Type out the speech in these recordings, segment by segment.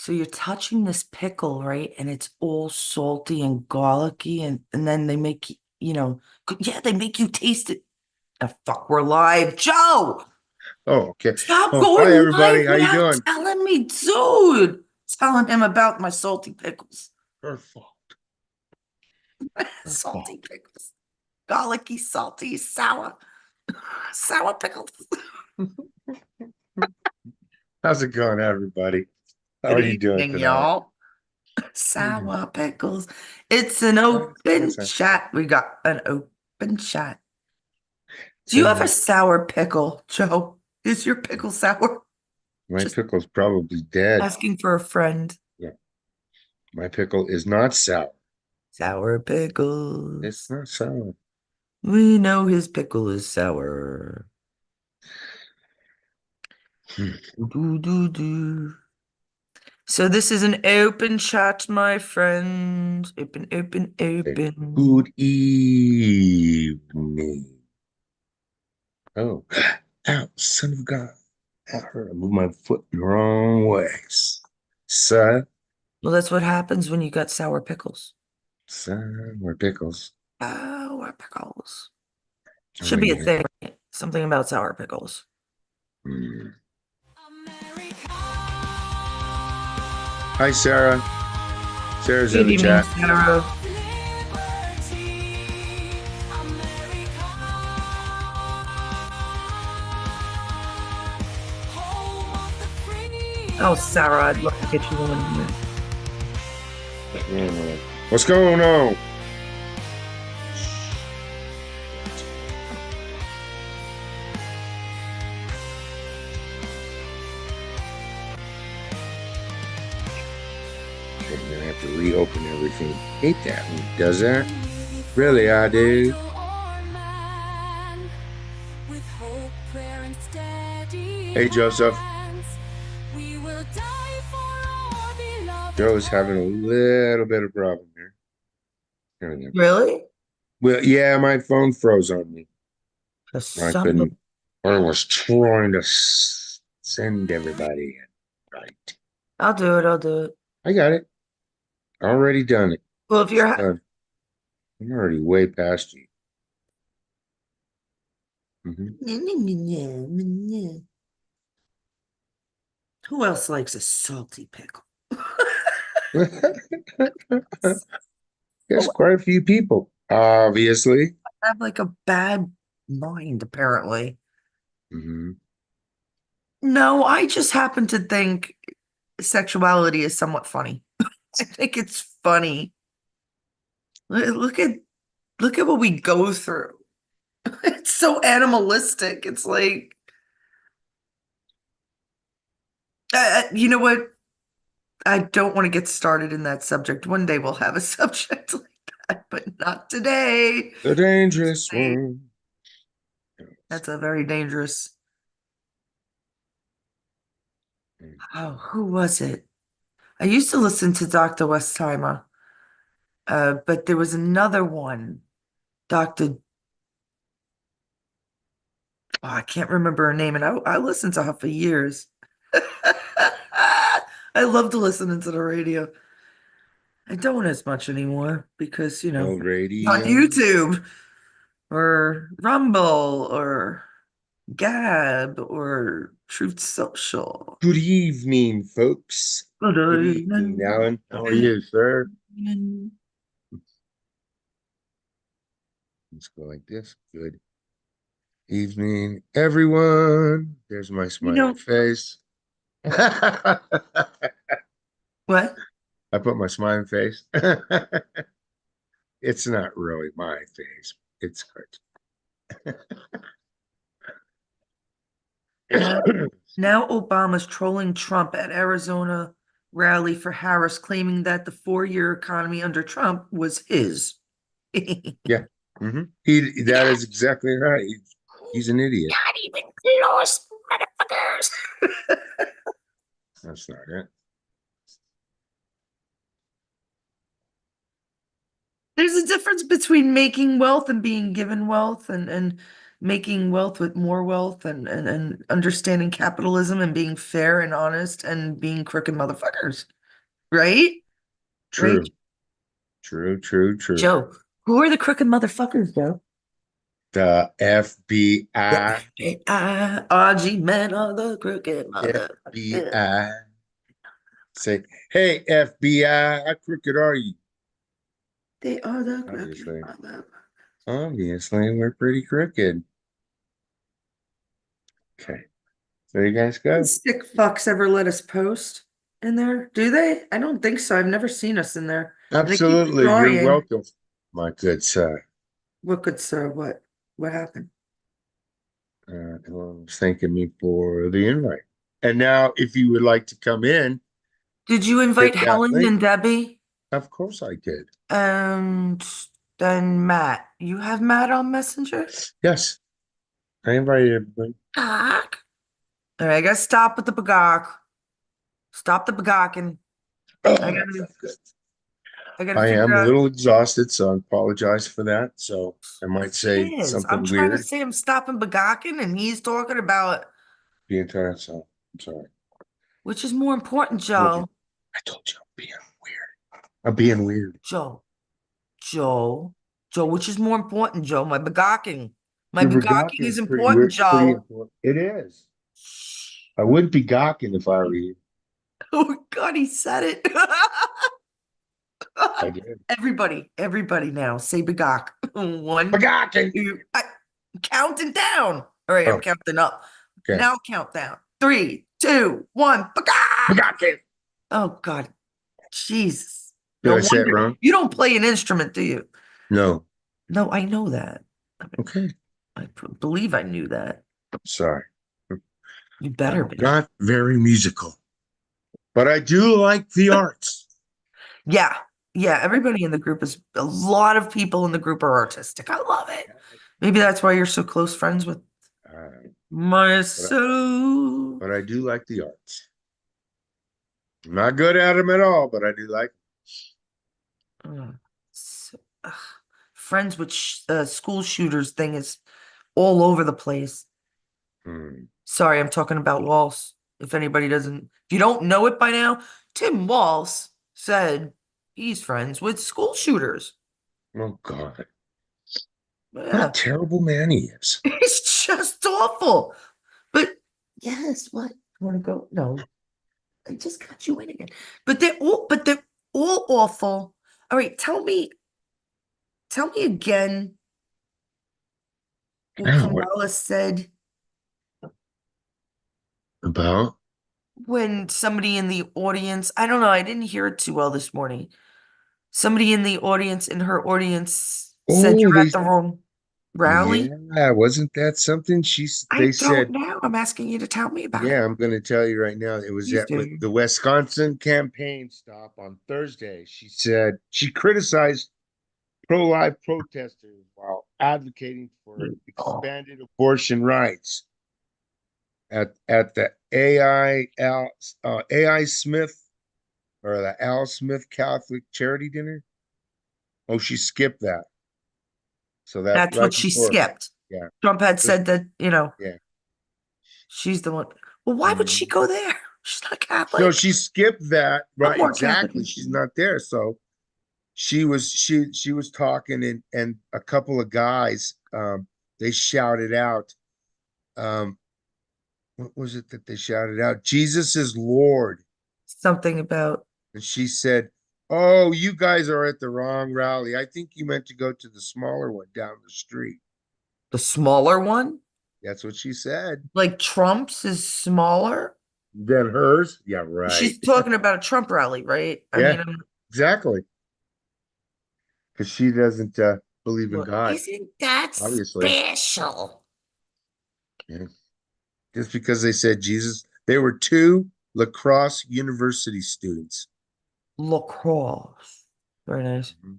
So you're touching this pickle, right? And it's all salty and garlicky, and then they make yeah, they make you taste it. Oh, fuck, we're live. Joe, Oh, okay. stop Oh, hi going live everybody. How you without doing? telling me, dude. Telling him about my salty pickles. Her fault. Her Salty fault. pickles. Garlicky, salty, sour. Sour pickles. How's it going, everybody? How Good are you doing evening, tonight? y'all. Mhm. Sour pickles. It's an Yes, open sir. chat. We got an open chat. Do you have a So sour pickle, Joe? Is your pickle sour? my Just pickle's probably dead. asking for a friend. Yeah, my pickle is not sour. Sour It's pickles. not sour. We know his pickle is sour. Hmm. Do, do, do. So this is an open chat, my friend. Open, open, Okay. open. Good evening. Oh, ow, son of a gun. I heard I moved my foot the wrong way. Sir, Well, that's what happens when you got sour pickles. sour pickles. Sour pickles. Oh, Should wait be a a minute. thing. Something about sour pickles. Hmm. Hi, Sarah. Sarah's in Good the evening, chat. Sarah. Oh, Sarah, I'd love to get you on here. What's going on? I'm gonna have to reopen everything. Hate that when it does that. Really, I do. Hey, Joseph. Joe's having a little bit of problem here. Here we go. Really? Well, yeah, my phone froze on me. The I son of couldn't, or was trying to send everybody in. Right. I'll do it. I'll do it. I got it. Already done it. Well, if It's you're done. I'm already way past you. Mhm. who else likes a salty pickle? There's Oh, quite a few people, obviously. I have like a bad mind, apparently. Hmm. No, I just happen to think sexuality is somewhat funny. I think it's funny. Look at what we go through. It's so animalistic. It's like, you know what? I don't want to get started in that subject. One day we'll have a subject like that, but not today. The dangerous one. That's a very dangerous. Oh, who was it? I used to listen to Dr. Westheimer, but there was another one, Dr. Oh, I can't remember her name, and I listened to her for years. I loved listening to the radio. I don't as much anymore because, No on radio. YouTube or Rumble or Gab or Truth Social. Good evening, folks. Good Good evening, Alan. How are you, sir? evening. Let's go like this. Good evening, everyone. There's my You smiling know face. I what? put my smiling face. It's not really my face. It's Now, hard. now Obama's trolling Trump at Arizona rally for Harris, claiming that the 4-year economy under Trump was his. Yeah. That is exactly right. He's an idiot. Not even close, motherfuckers. That's not it. There's a difference between making wealth and being given wealth, and making wealth with more wealth and understanding capitalism and being fair and honest and being crooked motherfuckers. Right? Right? True, true, true, true. Joe, who are the crooked motherfuckers, Joe? The The FBI, FBI, RG men are the crooked motherfuckers. FBI. Say, hey, FBI, how crooked are you? They are the crooked Obviously, motherfuckers. obviously, we're pretty crooked. Okay, there you guys go. Sick fucks ever let us post in there? Do they? I don't think so. I've never seen us in there. And they keep Absolutely, you're trying. welcome, my good sir. What good sir? What? What happened? Everyone was thanking me for the invite. And now, if you would like to come in, Did you invite hit that Helen link. and Debbie? Of course I did. And then Matt. You have Matt on Messenger? Yes, I invited everybody. Bagok. All right, I gotta stop with the bagok. Stop the bagocking. Oh, I that gotta felt good. I gotta I am figure a out. little exhausted, so I apologize for that. So I might say He is. I'm something trying to weird say I'm stopping bagocking, and he's talking about the entire time. I'm sorry. which is more important, Told you. Joe. I told you I'm being weird. I'm being weird. Joe. Joe. Joe, which is more important, Joe? My begawking. My Your begawking gawking is is pretty important, weird, pretty Joe. important. It is. I wouldn't be gawking if I were you. Oh God, he said it. I did. Everybody now say begawk. One, Gawking. two, I'm counting down. All right, I'm Oh, counting up. okay. Now count down. Three, two, one, begawk. Gawking. Oh God, Jesus. Did No I say it wonder wrong? you don't play an instrument, do you? No. No, I know that. Okay. Believe I knew that. Sorry. You better I'm be. not very musical, but I do like the arts. Yeah. Yeah. Everybody in the group is a lot of people in the group are artistic. I love it. Maybe that's why you're so close friends with Uh, but, myself. but I do like the arts. I'm not good at them at all, but I do like Uh, so- ugh. Friends with school shooters thing is all over the place. them. Sorry, I'm talking about Walls. If anybody doesn't, if you don't know it by now, Tim Walls said he's friends with school shooters. Oh God. What a Yeah, terrible man he is. it's just awful. But yes, what? You want to go? No, I just got you in again. But they're all awful. All right, tell me again what Oh, what Kamala said about? when somebody in the audience, I don't know, I didn't hear it too well this morning. Somebody in the audience, in her audience, said Oh, you're they at the wrong rally. yeah, wasn't that something I they don't said, know. I'm asking you to tell me about it. yeah, I'm going to tell you right now. It was Please at do. the Wisconsin campaign stop on Thursday. She said she criticized pro-life protesters while advocating for Oh, expanded abortion rights at the AI Smith or the Al Smith Catholic Charity Dinner. Oh, she skipped that. So that that's what right she before, skipped. yeah, Trump had said that, yeah. she's the one. Well, why would she Mhm. go there? She's not So Catholic. she skipped that, I'm right? more Catholic Exactly. than She's she. not there. So she was talking and a couple of guys they shouted out what was it that they shouted out? Jesus is Lord. Something about And she said, "Oh, you guys are at the wrong rally. I think you meant to go to the smaller one down the street." the smaller one. That's what she said. Like Trump's is smaller. Then hers? Yeah, right. She's talking about a Trump rally, right? I mean, Yeah, exactly. Because she doesn't believe in well, God, isn't that obviously. special? Yeah. Just because they said Jesus, they were two lacrosse university students. Lacrosse. Very nice. Mhm.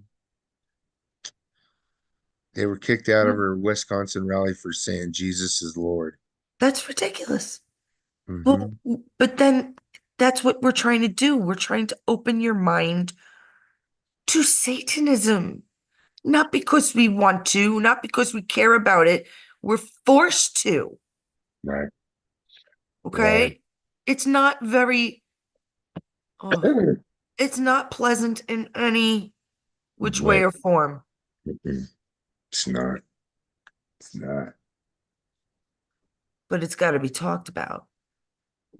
They were kicked out of her Wisconsin rally for saying Jesus is Lord. That's ridiculous. Well, Hmm. but then that's what we're trying to do. We're trying to open your mind to Satanism. Not because we want to, not because we care about it. We're forced to, Right. Right. okay? It's not very, oh, it's not pleasant in any which way Right. or form, Mm-mm. It's not. It's not. but it's got to be talked about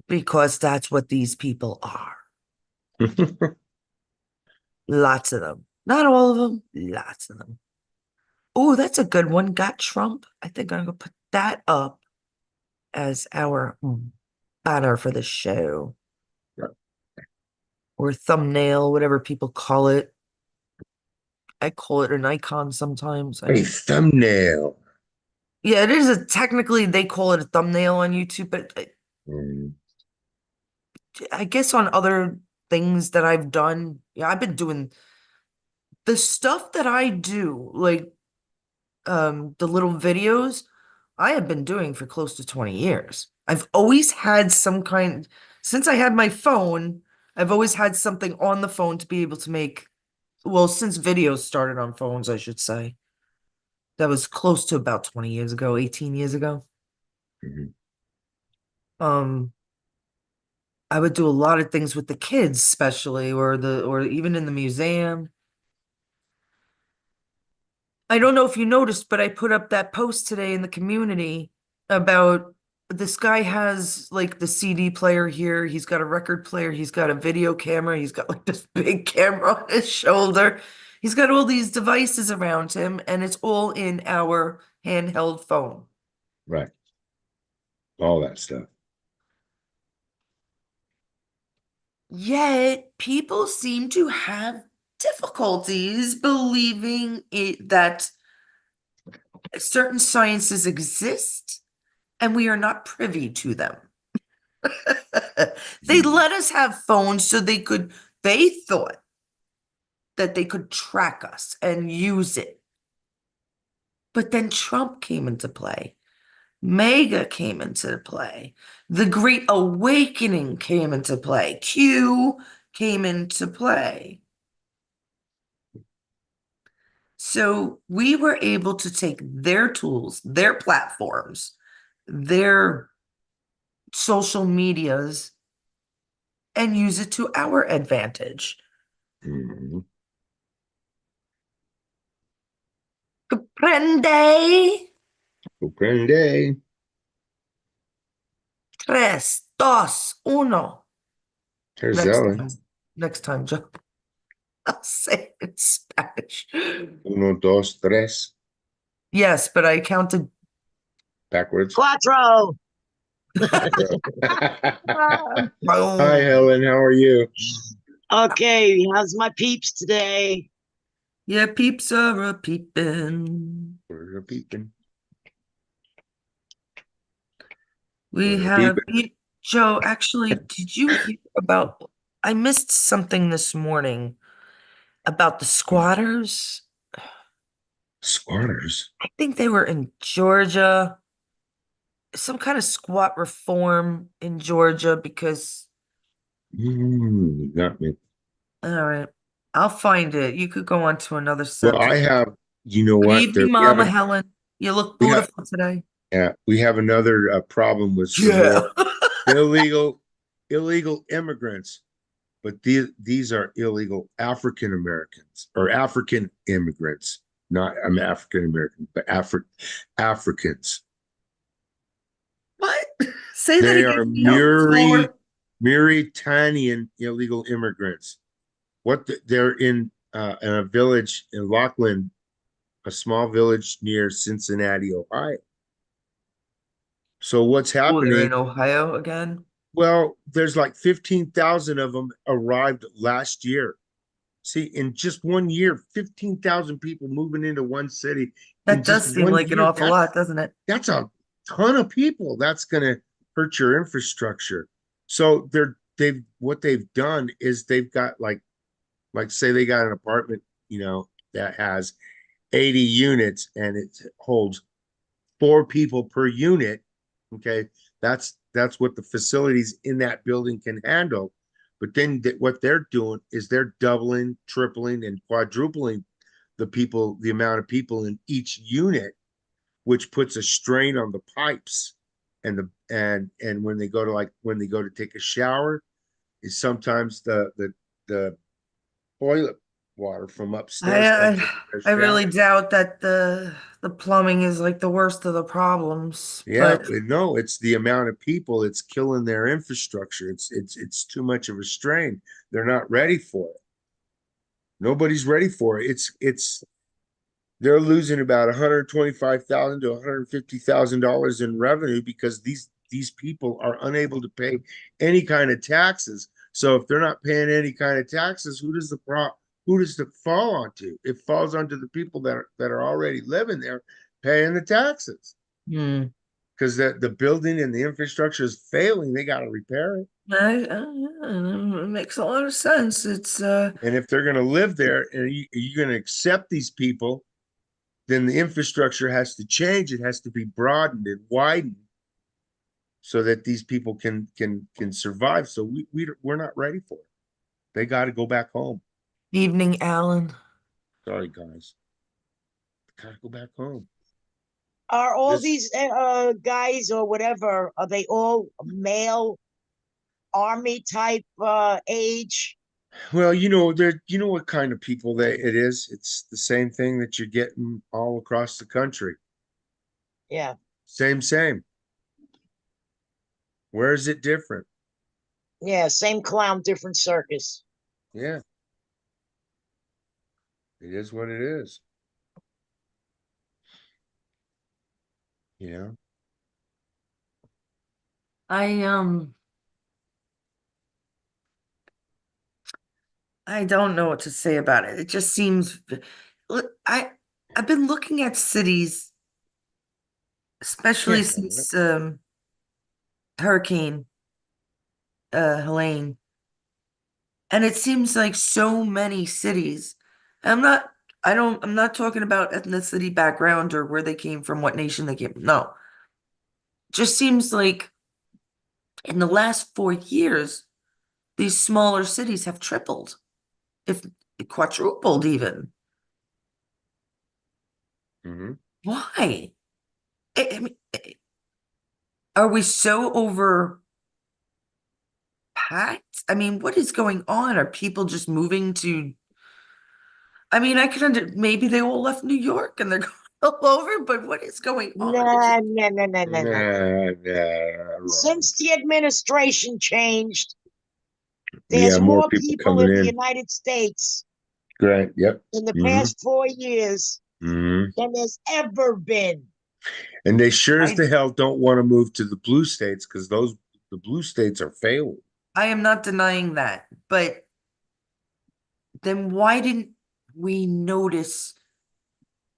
because that's what these people are. Lots of them. Not all of them, lots of them. Oh, that's a good one. Got Trump. I think I'm gonna put that up as our banner for the show Right. or thumbnail, whatever people call it. I call it an icon sometimes. A thumbnail. Yeah, it is a technically they call it a thumbnail on YouTube, but Mm, I guess on other things that I've done, yeah, I've been doing the stuff that I do, like the little videos I have been doing for close to 20 years. I've always had some kind, since I had my phone, I've always had something on the phone to be able to make, well, since videos started on phones, I should say. That was close to about 20 years ago, 18 years ago. mhm. Um, I would do a lot of things with the kids, especially, or even in the museum. I don't know if you noticed, but I put up that post today in the community about this guy has like the CD player here. He's got a record player. He's got a video camera. He's got like this big camera on his shoulder. He's got all these devices around him, and it's all in our handheld phone. Right. All that stuff. Yet people seem to have difficulties believing that certain sciences exist and we are not privy to them. They Mhm. let us have phones so they thought that they could track us and use it. But then Trump came into play. Mega came into play. The Great Awakening came into play. Q came into play. So we were able to take their tools, their platforms, their social medias, and use it to our advantage. Mhm. Prende Comprende. tres, dos, uno. There's Next Ellen. time, next time, Joe. I'll say it in Spanish. Uno, dos, tres. Yes, but I counted. Backwards. Quattro. Hi, Boom. Helen. How are you? Okay, how's my peeps today? Yeah, peeps are a peeping. We're peeping. We We're have peeping. Joe. Actually, did you hear about? I missed something this morning about the squatters. Squatters. I think they were in Georgia, some kind of squat reform in Georgia because, You got me. all right, I'll find it. You could go on to another Well, I subject. have, you know Good what? evening, Mama Helen. You look We have, beautiful today. yeah, we have another problem with some Yeah. more illegal, illegal immigrants. But these are illegal African Americans or African immigrants. Not I'm African American, but Africans. What? Say that They again, are slower. Mauritanian illegal immigrants. They're in a village in Lachlan, a small village near Cincinnati, Ohio. So what's Oh, they're in happening? Ohio again? Well, there's like 15,000 of them arrived last year. See, in just 1 year, 15,000 people moving into one city in That just does seem one like an year. awful lot, doesn't it? That's a ton of people. That's going to hurt your infrastructure. So they've what they've done is they've got like say they got an apartment, that has 80 units and it holds 4 people per unit. Okay, that's what the facilities in that building can handle. But then what they're doing is they're doubling, tripling, and quadrupling the amount of people in each unit. which puts a strain on the pipes. And when they go to take a shower, is sometimes the toilet water from I upstairs comes I, into their I really shower. doubt that the plumbing is like the worst of the problems, Yeah, but no, it's the amount of people. It's killing their infrastructure. It's too much of a strain. They're not ready for it. Nobody's ready for it. It's they're losing about 125,000 to $150,000 in revenue because these people are unable to pay any kind of taxes. So if they're not paying any kind of taxes, who does it fall onto? It falls onto the people that are already living there paying the taxes. hmm. Because the building and the infrastructure is failing, they got to repair it. It makes a lot of sense. And if they're going to live there and you're going to accept these people, then the infrastructure has to change. It has to be broadened and widened so that these people can survive. So we're not ready for it. They got to go back home. Evening, Alan. Sorry, guys. Got to go back home. Are all This these guys or whatever, are they all male army type age? well, you know what kind of people that it is. It's the same thing that you're getting all across the country. Yeah. Same. Where is it different? Yeah, same clown, different circus. Yeah, it is what it is. You know. I I don't know what to say about it. It just seems look, I've been looking at cities, especially Can't help it. since Hurricane Helene, and it seems like so many cities. I'm not I'm not talking about ethnicity background or where they came from, what nation they came from. No. Just seems like in the last 4 years, these smaller cities have tripled, if quadrupled even. Hmm. Why? I mean, are we so overpacked? I mean, what is going on? Are people just moving to? I mean, I could maybe they all left New York and they're going all over, but what is going on? It's Nah, nah, nah, nah, nah, nah. Nah, wrong. Since the administration changed, Yeah, there's more more people people coming in the in. United States Great. Yep. in the Hmm. past 4 years Hmm. than there's ever been. And they sure as I the hell don't want to move to the blue states because the blue states are failing. I am not denying that, but then why didn't we notice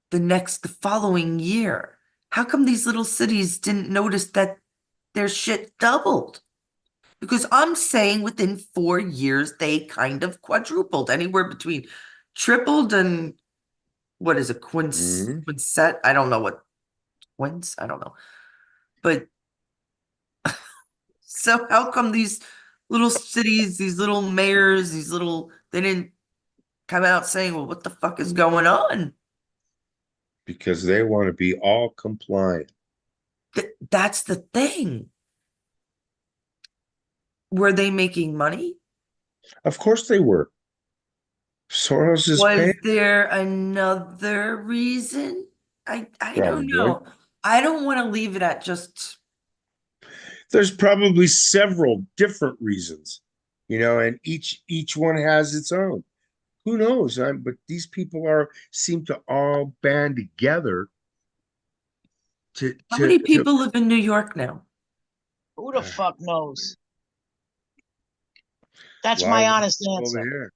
the following year? How come these little cities didn't notice that their shit doubled? Because I'm saying within 4 years, they kind of quadrupled, anywhere between tripled and what is it, Hmm. quinset? I don't know what quince, I don't know. But so how come these little cities, these little mayors, they didn't come out saying, well, what the fuck is going on? Because they want to be all compliant. That's the thing. Were they making money? Of course they were. Soros is paying, Was there another reason? I don't probably. know. I don't want to leave it at just There's probably several different reasons, and each one has its own. Who knows? But these people are seem to all band together to how to many to. people live in New York now? Who the A fuck knows? That's lot my of them honest live over answer. here.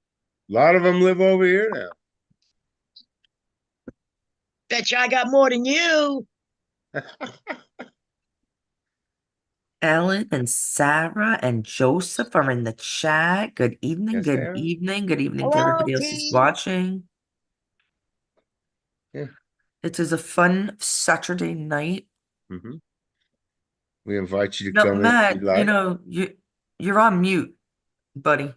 A lot of them live over here Bet you I got more than you. now. Ellen and Sarah and Joseph are in the chat. Good evening, Yes, they good are. evening, good evening to Hello, everybody else who's T. watching. Yeah. It is a fun Saturday night. Hmm. We invite you to No, come in if Matt, you'd like. you're on mute, buddy.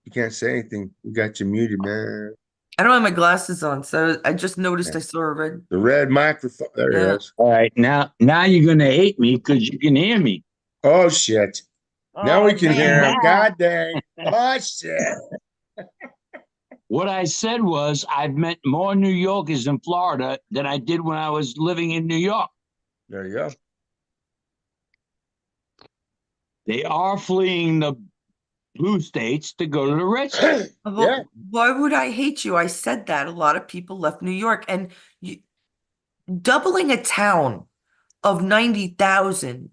You can't say anything. We got you muted, man. I don't have my glasses on, so I just noticed Yeah. I saw a red. The red microphone. There Yeah. it is. All right, now you're gonna hate me because you can hear me. Oh shit. Now Oh we can hear him. man. God dang. Oh shit. What I said was I've met more New Yorkers in Florida than I did when I was living in New York. There you go. They are fleeing the blue states to go to the red states. Well, Yeah. why would I hate you? I said that a lot of people left New York, and you, doubling a town of 90,000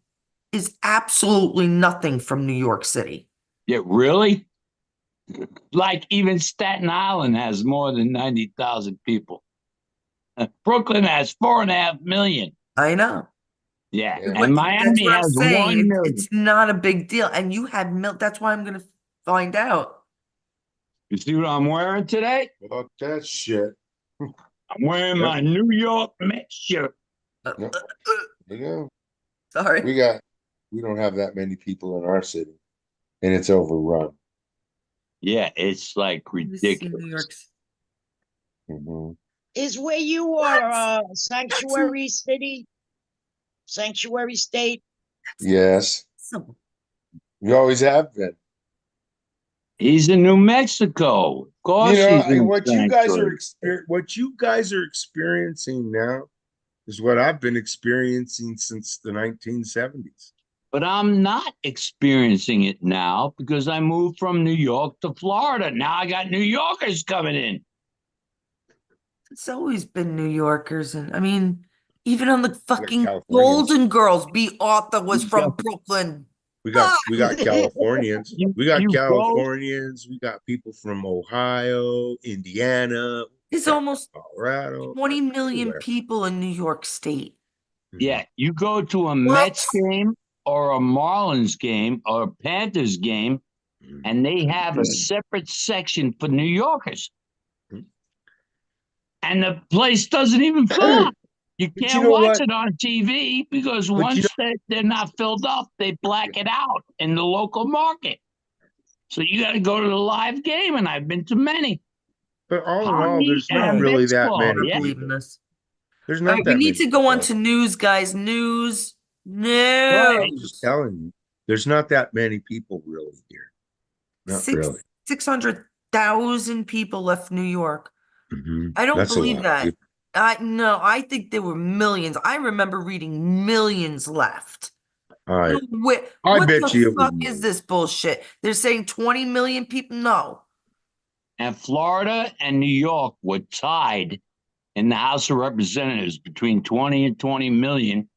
is absolutely nothing from New York City. Yeah, really? Like even Staten Island has more than 90,000 people. Brooklyn has 4.5 million. I know. Yeah, Yeah. But and that's Miami what I'm has saying. 1 million. It's not a big deal. And you had milk. That's why I'm going to find out. You see what I'm wearing today? Fuck that shit. I'm wearing Yep. my New York Mets shirt. Uh, Yep. uh, There you go. sorry. We don't have that many people in our city, and it's overrun. Yeah, it's like Let me see New ridiculous. York's. Mhm. Is where you What? are sanctuary city? Sanctuary state? Yes, Awesome. we always have been. He's in New Mexico. Of course, he's in What sanctuary. what you guys are experiencing now is what I've been experiencing since the 1970s. But I'm not experiencing it now because I moved from New York to Florida. Now I got New Yorkers coming in. It's always been New Yorkers. And I mean, even on the fucking Californians. Golden Girls, B. Arthur was You from go- Brooklyn. We got Californians. We got you go. Californians. We got people from Ohio, Indiana, There's got almost Colorado, 20 million everywhere. people in New York State. Yeah, you go to a What? Mets game or a Marlins game or a Panthers game, Mhm. and they have a separate section for New Yorkers. Mhm. And the place doesn't even fill up. You But you can't know watch what? it on TV because But you once they're not filled up, they black it out in the local market. So you got to go to the live game, and I've been to many. But all in all, Hockey there's not and really that baseball, I many yeah. believe in people. this. There's All not right, we that need many to go on people. to news, guys. News. I'm just News. telling you, there's not that many people really here. Not Six really. 600,000 people left New York. Mhm. I don't That's a believe lot of that. people. I think there were millions. I remember reading millions left. I I What bet the you it was fuck is millions. this bullshit? They're saying 20 million people? No. And Florida and New York were tied in the House of Representatives between 20 and 20 million.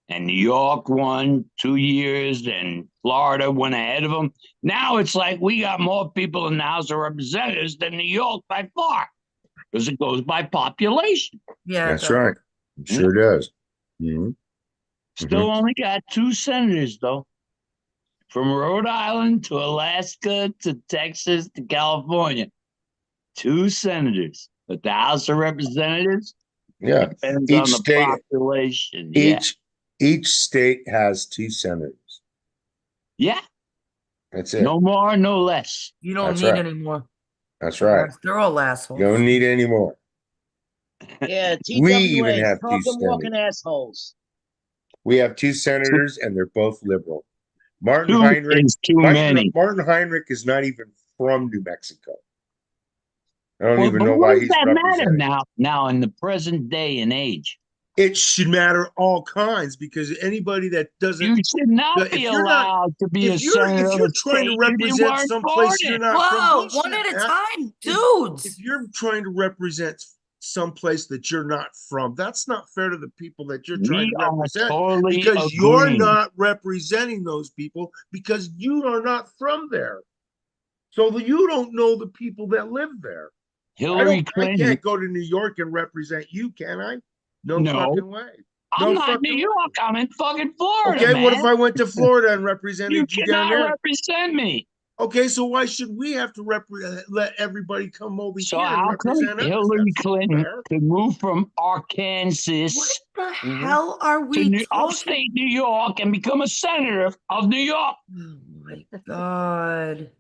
And New York won 2 years, and Florida went ahead of them. Now it's like we got more people in the House of Representatives than New York by far because it goes by population. Yeah, it That's does. right. It sure does. Mhm. Still only got 2 senators, though. From Rhode Island to Alaska to Texas to California. 2 senators. But the House of Representatives Yeah. depends Each on the state population. Yeah. each state has 2 senators. Yeah. That's it. No more, no less. You don't That's need right. any more. That's right. They're all You assholes. don't need any more. Yeah, We even TWA, have two talking walking senators. assholes. We have 2 senators, and they're both liberal. Martin Two Heinrich. is too many. Martin Heinrich is not even from New Mexico. I don't Well, even but know what why does he's that matter representing. now in the present day and age? It should matter all kinds because anybody that doesn't, You should not be if you're not, allowed to be a if senator of you're a trying to state you didn't represent weren't born someplace you're in. not from, Whoa, bullshit, one at a man. time, If dudes. you're trying to represent someplace that you're not from, that's not fair to the people that you're trying We to are represent totally because you're agreeing. not representing those people because you are not from there. So you don't know the people that live there. Hillary I Clinton, can't go to New York and represent you, can I? No no, fucking way. I'm No not in fucking New way. York. I'm in fucking Florida, Okay, what man. if I went to Florida and You represented you down cannot there? represent me. Okay, so why should we have to let everybody come over So here and how come represent us? Hillary That's not Clinton fair. could move from Arkansas What the Mhm. hell are to we talking? upstate New York and become a senator of New York? Oh my God.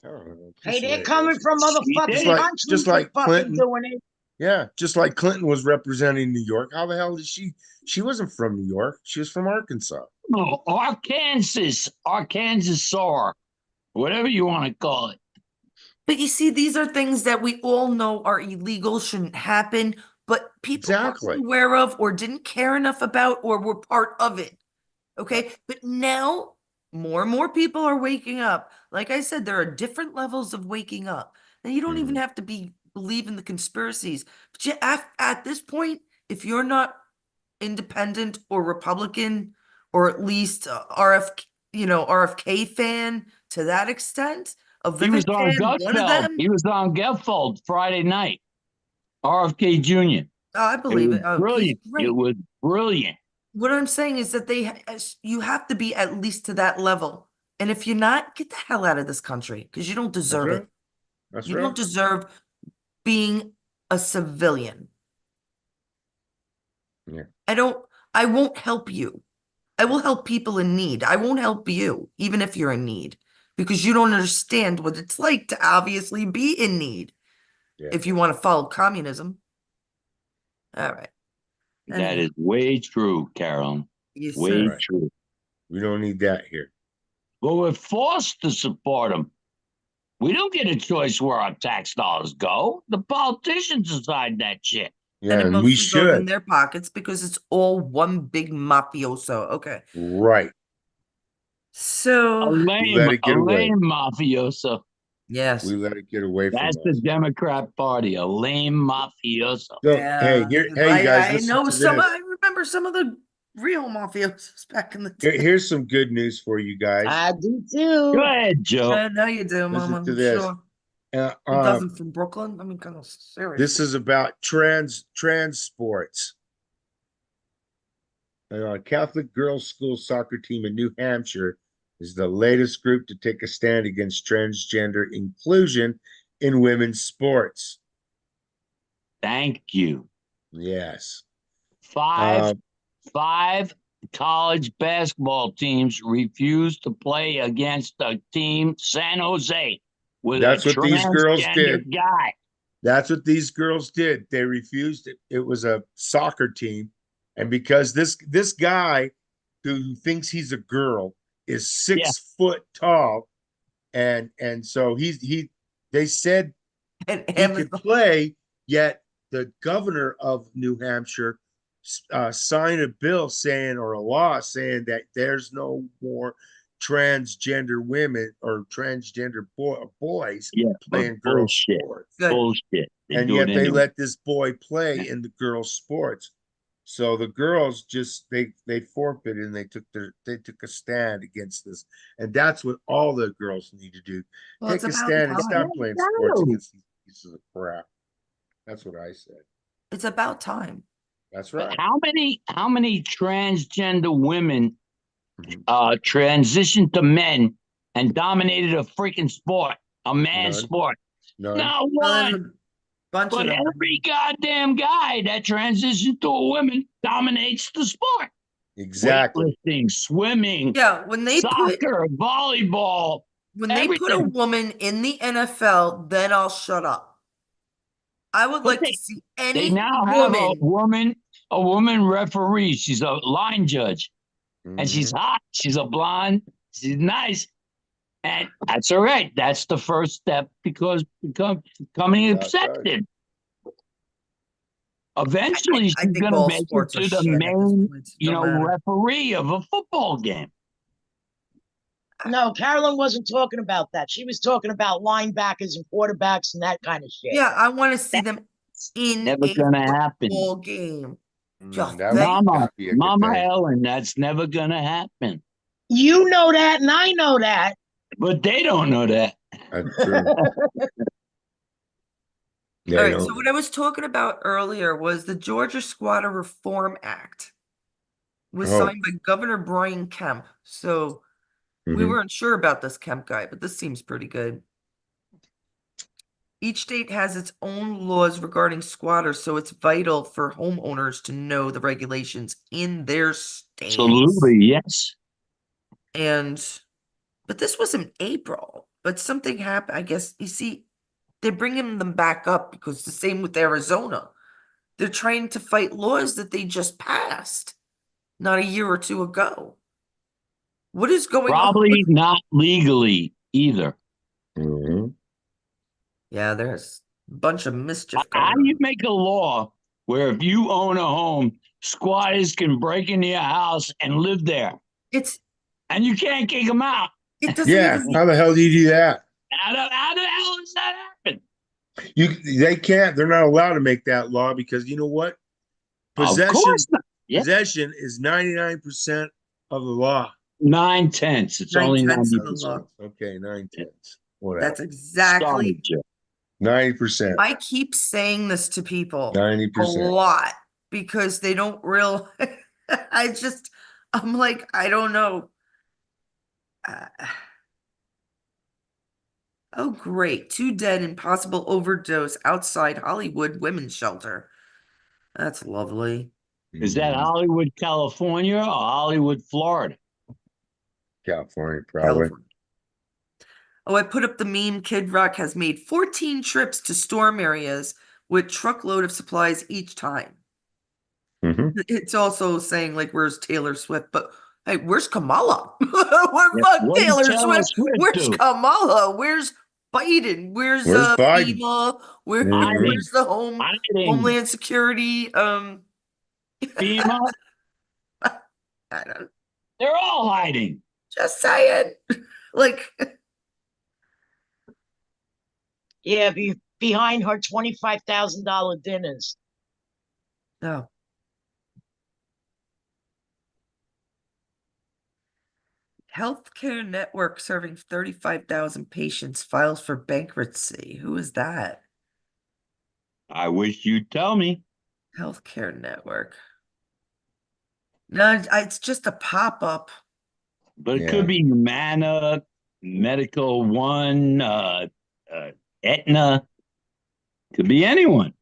I don't know. Hey, Just the they're way it coming is. from She motherfucking did. countries Just for like fucking Clinton. doing it. Yeah, just like Clinton was representing New York. How the hell did she? She wasn't from New York. She was from Arkansas. Oh, Arkansas, whatever you want to call it. But you see, these are things that we all know are illegal, shouldn't happen, but people Exactly. weren't aware of or didn't care enough about or were part of it. Okay. But now more and more people are waking up. Like I said, there are different levels of waking up. And you don't even have to believe in the conspiracies. But at this point, if you're not independent or Republican or at least RFK fan to that extent, a He was Vivek on fan, one of Gutfeld. them. He was on Gutfeld Friday night. RFK Jr. Oh, I It believe was it. Oh, he's brilliant. great. It was brilliant. What I'm saying is that you have to be at least to that level. And if you're not, get the hell out of this country because you don't That's deserve right. it. That's You right. don't deserve being a civilian. Yeah. I won't help you. I will help people in need. I won't help you, even if you're in need, because you don't understand what it's like to obviously be in need Yeah. if you want to follow communism. All right. That Anyhow, is way true, Carolyn. yes, Way sir. Right. true. We don't need that here. But we're forced to support them. We don't get a choice where our tax dollars go. The politicians decide that shit. Yeah, And it and we mostly goes in should. their pockets because it's all one big mafioso. Okay. Right. So, We let it A get away. lame mafioso. yes. We let it get away from That's the us. Democrat Party, a lame mafioso. So Yeah. hey, you guys, I listen know to some, this. I remember some of the real mafiosos back in the day. Here's some good news for you guys. I do Go too. ahead, Joe. I know you do, Listen Mama. to I'm this. sure. Uh, Who uh, doesn't from Brooklyn? I mean, kind of serious. this is about trans sports. A Catholic girls' school soccer team in New Hampshire is the latest group to take a stand against transgender inclusion in women's sports. Thank you. Yes. Five college basketball teams refused to play against the team San Jose with That's a what these girls transgender did. guy. That's what these girls did. They refused it. It was a soccer team. And because this guy who thinks he's a girl is Yeah. 6 foot tall, and so they said and he could Amazon. play, yet the governor of New Hampshire signed a bill saying, or a law saying, that there's no more transgender women or transgender boys Yeah, playing but girls bullshit. sports. Good. Bullshit. They And do yet it they anyway. let this boy play in the girls sports. So the girls just they forfeited and they took a stand against this. And that's what all the girls need to do. Well, it's Take a about stand and time. stop playing sports against these pieces of crap. That's what I said. It's about time. That's right. How many transgender women Mhm. transitioned to men and dominated a freaking sport, a man's None. sport? None. Not Well, there's one. a bunch But of them. every goddamn guy that transitions to a woman dominates the sport. Exactly. Weightlifting, swimming, Yeah, when they put soccer, volleyball, a everything. woman in the NFL, then I'll shut up. I would But like to see they any now have woman. a woman referee. She's a line judge, and she's Mhm. hot. She's a blonde. She's nice, and that's all right. That's the first step because becoming That's right. accepted. Eventually, I she's think going to all make it sports are to the shit at this main, point. Don't matter. referee of a football game. No, Carolyn wasn't talking about that. She was talking about linebackers and quarterbacks and that kind of shit. Yeah, I want to see them in Never a gonna happen. football game. Just That would think. be a good Mama thing. Ellen, that's never gonna happen. You know that, and I know that. But they don't know that. That's true. They All right, don't. so what I was talking about earlier was the Georgia Squatter Reform Act was Oh. signed by Governor Brian Kemp. So we Mhm. weren't sure about this Kemp guy, but this seems pretty good. Each state has its own laws regarding squatters, so it's vital for homeowners to know the regulations in their states. Absolutely, yes. But this was in April. but something happened. I guess you see, they're bringing them back up because the same with Arizona. They're trying to fight laws that they just passed not a year or two ago. What is going on? Probably not legally either. Mhm. Yeah, there's a bunch of mischief How going do you on. make a law where if you own a home, squatters can break into your house and live there, It's and you can't kick them out? it doesn't Yeah, even how the hell do you do that? How the hell does that happen? They can't, they're not allowed to make that law because you know what? Of Possession course not. Yeah, possession is 99% of the law. 9/10. It's only 9/10 of the 90%. law. Okay, 9/10. Whatever. That's Sorry, exactly. Joe. 90%. I keep saying this to people a 90%. lot because they don't real. I'm like, I don't know. Uh, oh, great. 2 dead in possible overdose outside Hollywood women's shelter. That's lovely. Is that Hollywood, California, or Hollywood, Florida? California, probably. California. Oh, I put up the meme. Kid Rock has made 14 trips to storm areas with truckload of supplies each time. Mhm. It's also saying like, where's Taylor Swift? But hey, where's Kamala? Yeah, Fuck what did Taylor Taylor Swift. Swift Where's do? Kamala? Where's Biden? Where's Where's Biden? FEMA? Mhm. Where's the Hiding. Homeland Security? FEMA, I don't they're all hiding. just saying. Like, Yeah, behind her $25,000 dinners. no. Healthcare network serving 35,000 patients files for bankruptcy. Who is that? I wish you'd tell me. Healthcare network. No, it's just a pop-up. But it Yeah. could be Humana, Medical One, Aetna. Could be anyone.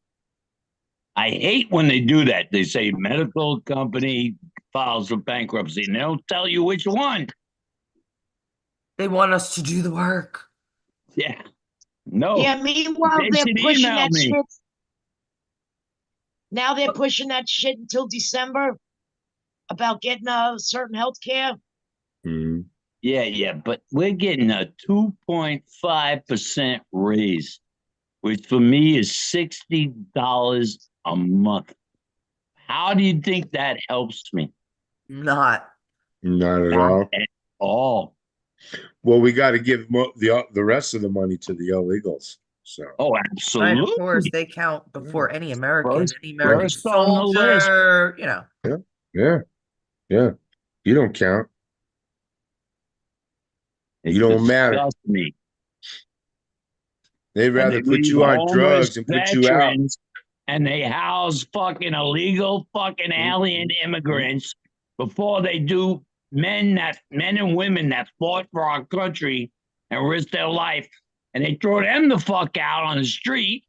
I hate when they do that. They say medical company files for bankruptcy, and they don't tell you which one. They want us to do the work. Yeah. No. Yeah, meanwhile, They they're should pushing email that me. shit. Now they're pushing that shit until December about getting a certain health care. Mhm. Yeah, but we're getting a 2.5% raise, which for me is $60 a month. How do you think that helps me? Not. Not at Not all. at all. Well, we got to give the rest of the money to the illegals. So Oh, Right, of absolutely. course, they count before any American, First- any American first on the list. soldier, you know. yeah, you don't count. It You don't matter. disgusts me. They'd And rather they put leave you on homeless drugs and put you out. veterans, and they house fucking illegal fucking alien immigrants before they do men and women that fought for our country and risked their life, and they throw them the fuck out on the street,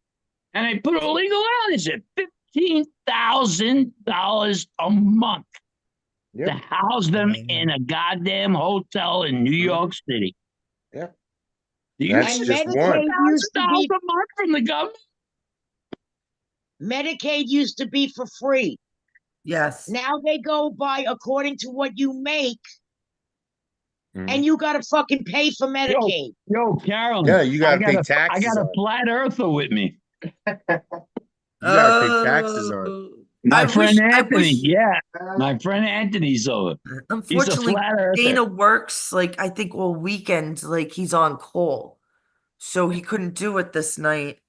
and they put illegal aliens at $15,000 a month Yep. to house them in a goddamn hotel in New York City. Yeah. Do you That's And just one. Medicaid used to $1,000 be a month from the government? Medicaid used to be for free. Yes. Now they go by according to what you make, Mhm. and you gotta fucking pay for Medicaid. Yo, Carolyn. Yeah, you got to pay I taxes got a on it. flat earther with me. You got to pay taxes on it. My friend I Anthony. wish, Yeah, my friend Anthony's over. He's a unfortunately, flat earther. Dana works like I think all weekend, like he's on call. So he couldn't do it this night,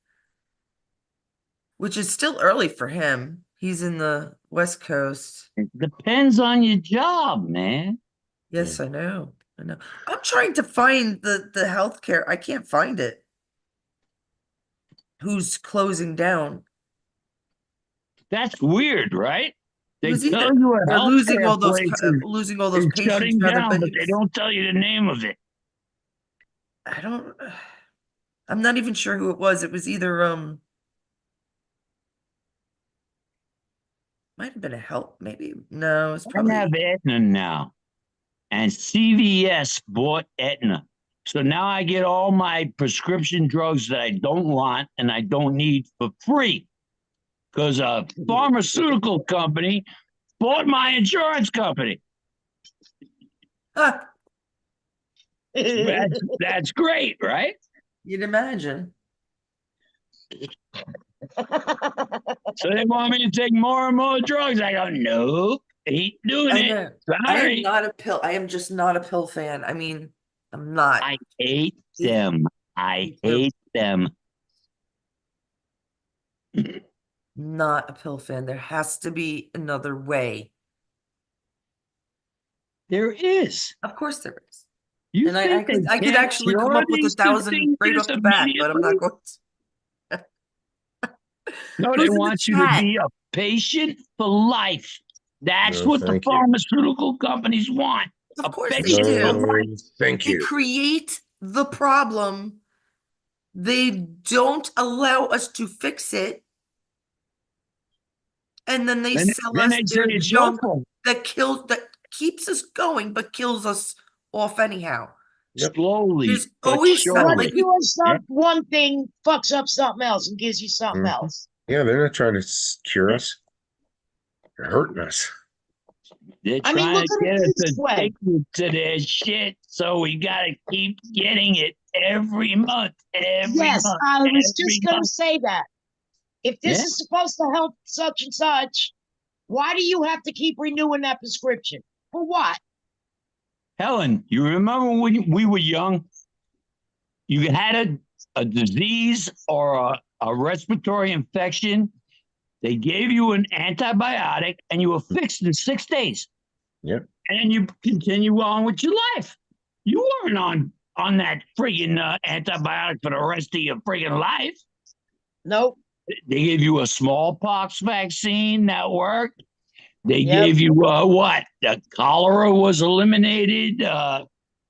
which is still early for him. He's in the West Coast. It depends on your job, man. Yes, I know. I know. I'm trying to find the healthcare. I can't find it. Who's closing down? That's weird, right? They Who's either tell you a they're losing all healthcare those place losing all those is patients shutting for other down, but they things. don't tell you the name of it. I don't. I'm not even sure who it was. It was either might have been a help. Maybe no. It's I have probably Aetna now, and CVS bought Aetna. So now I get all my prescription drugs that I don't want and I don't need for free because a pharmaceutical company bought my insurance company. Huh, That's great, right? you'd imagine. So they want me to take more and more drugs. I go, nope, ain't doing I it. know. I am Sorry. not a pill. I am just not a pill fan. I mean, I'm not. I hate them. I Me too. hate them. Not a pill fan. There has to be another way. There is. Of course there is. You And I think could they I could can't actually come cure up with these 1,000 right diseases off the bat, but I'm not immediately? going to. No, they Who's in the want you to chat? be a patient for life. That's No, what the thank you. pharmaceutical companies want. Of A course they patient for do. life. No, thank They you. create the problem. They don't allow us to fix it. And then they sell Then us they say their it's your junk fault. that keeps us going, but kills us off anyhow. Yep. Slowly, There's but always What surely. like we, cures one thing fucks up something else and gives you something Mhm. else. Yeah, they're not trying to cure us. They're hurting us. They're I mean, trying look to at get it us this way. addicted to their shit, so we gotta keep getting it every month, Yes, I was every just going to month. say that. If this Yeah. is supposed to help such and such, why do you have to keep renewing that prescription? For what? Helen, you remember when we were young? You had a disease or a respiratory infection. They gave you an antibiotic and you were fixed in 6 days. Yep. And then you continue on with your life. You weren't on that friggin' antibiotic for the rest of your friggin' life. Nope. They gave you a smallpox vaccine that worked. They Yep. gave you what? The cholera was eliminated.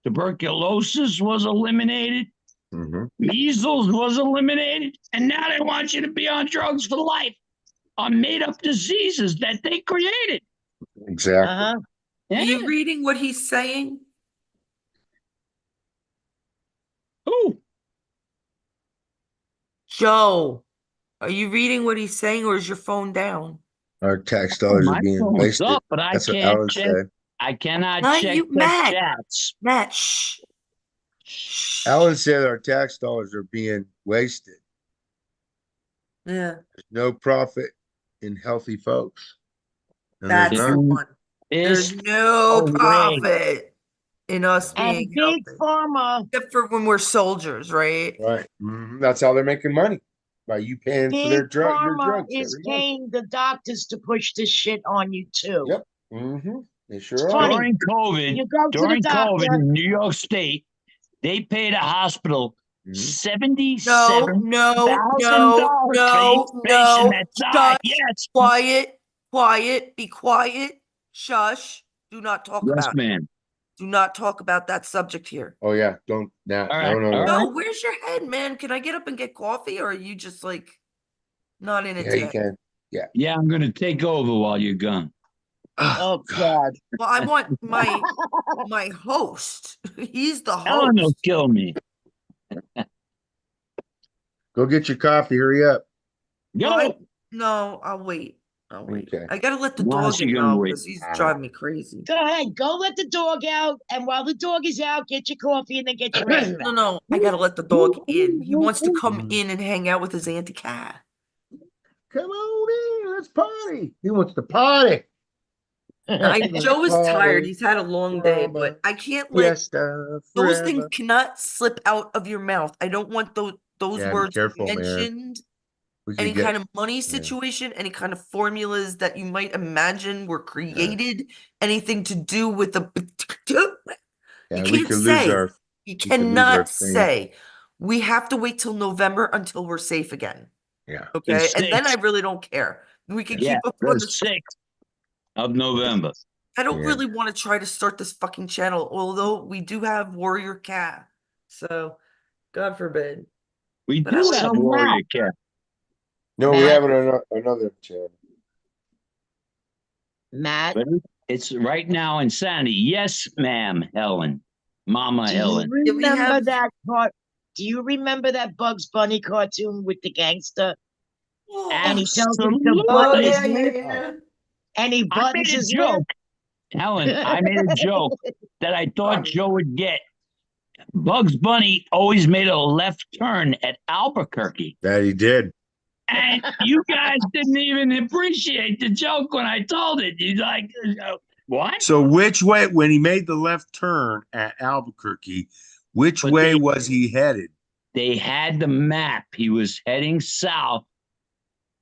Tuberculosis was eliminated. Mm-hmm. Measles was eliminated. And now they want you to be on drugs for life on made up diseases that they created. Exactly. Uh-huh. are Yeah. you reading what he's saying? Ooh. Joe, are you reading what he's saying or is your phone down? Our tax dollars are My being phone's wasted. up, but I That's what can't Alan check. said. I cannot Not check you, the Matt. chats. Matt, shh. Shh. Alan said our tax dollars are being wasted. Yeah, There's no profit in healthy folks. And that's there's the none. one. There's It's no away. profit in us And being Big healthy. Pharma, Except for when we're soldiers, right? Right. Mhm. That's how they're making money. By you paying for Big your Pharma drugs is every month. paying the doctors to push this shit on you too. Yep. Mm-hmm. They It's sure are. funny. During COVID, You go to the doctor. in New York State, they paid a hospital Mhm. $77,000 No, for each patient that died. Shush. Yes. Quiet, be quiet. Shush. Do not talk Yes, about it. ma'am. Do not talk about that subject here. Oh yeah. Don't now. All right, No. all No, right. where's your head, man? Can I get up and get coffee or are you just like not in it Yeah, you today? can. Yeah, I'm gonna take over while you're gone. Oh God. Well, I want my host. He's the Ellen will host. kill me. Go get your coffee. Hurry up. Go. No, I'll wait. Okay. I gotta let the Why is dog he in gonna now wait? because he's driving me crazy. Go ahead. Go let the dog out. And while the dog is out, get your coffee and then get your ass back. No, I gotta let the dog in. He wants to come Mhm. in and hang out with his auntie cat. Come on in. Let's party. He wants to party. Joe is tired. Party, He's had a long day, but I can't let Fiesta, those things forever. cannot slip out of your mouth. I don't want those Yeah, be words careful, man. mentioned. We Any could get kind of money situation, any kind of formulas that you might imagine were created, anything to do with the yeah, you we can't could lose say. our You could lose our cannot thing. say. We have to wait till November until we're safe again. Yeah. Okay. And then I 6th. really don't care. We can Yeah, keep up the on the 6th of November. I don't Yeah. really want to try to start this fucking channel, although we do have Warrior Cat. So God forbid. We But I do like- have So Warrior Cat. No, we Matt. have it on another channel. Matt, But it's right now insanity. Yes, ma'am, Helen. Mama Do you Ellen. Yeah, we remember have- that part? Do you remember that Bugs Bunny cartoon with the gangster? And he tells him to Oh, button Absolutely. his yeah, yeah, lip, yeah. and he I buttons made a his lip. joke, Ellen. I made a joke that I thought Joe would get. Bugs Bunny always made a left turn at Albuquerque. That he did. And you guys didn't even appreciate the joke when I told it. You like, what? So which way, when he made the left turn at Albuquerque, which But way they- was he headed? They had the map. He was heading south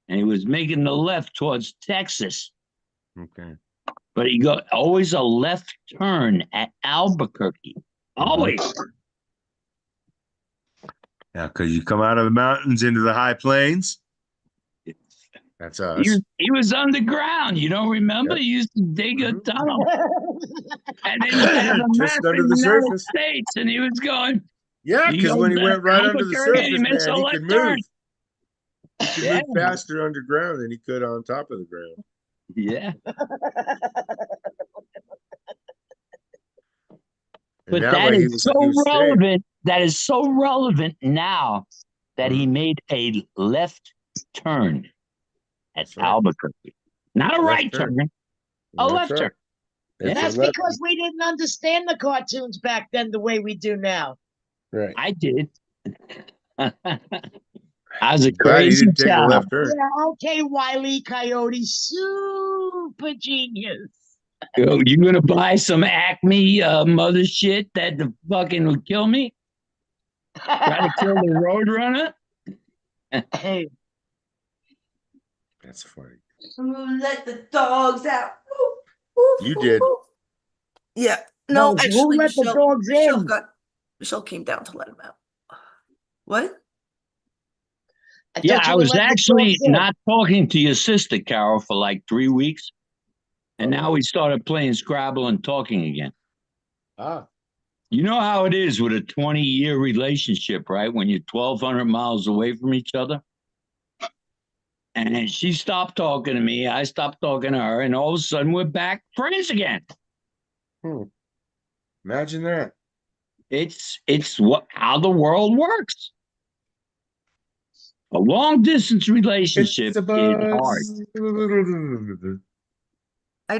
and he was making the left towards Texas. Okay. But he got always a left turn at Albuquerque. Always. Yeah, because you come out of the mountains into the high plains. That's us. He was underground. You don't remember? Yep. He used to dig a Mhm. tunnel. And then he had a Just map under in the the United surface. States, and he was going. Yeah, because when he went right under the Albuquerque, he surface, missed man, a he left could turn. move. He could Yeah. move faster underground than he could on top of the ground. Yeah. And But that that way he is was, so he was safe. relevant. That is so relevant now that he made a left turn at That's right. Albuquerque. Not a Left right turn. turn, a That's left right. turn. It's That's a left- because we didn't understand the cartoons back then the way we do now. Right. I did. I was a Glad he crazy didn't take a child. left turn. Yeah, okay, Wile E. Coyote, super genius. Yo, you gonna buy some Acme mother shit that the fucking would kill me? Try to kill the Roadrunner? Hey, That's funny. Let the dogs out. Woo, woo, You woo, did. woo. Yeah. No, No, who actually, let the Michelle, dogs Michelle in? Michelle came down to let him out. What? Yeah, thought you I were was letting the actually dogs in. not talking to your sister, Carol, for like 3 weeks. And now we started playing Scrabble and talking again. Ah, You know how it is with a 20-year relationship, right? When you're 1,200 miles away from each other. And then she stopped talking to me. I stopped talking to her. And all of a sudden, we're back friends again. imagine that. It's how the world works. A long distance relationship It's a is hard. buzz. I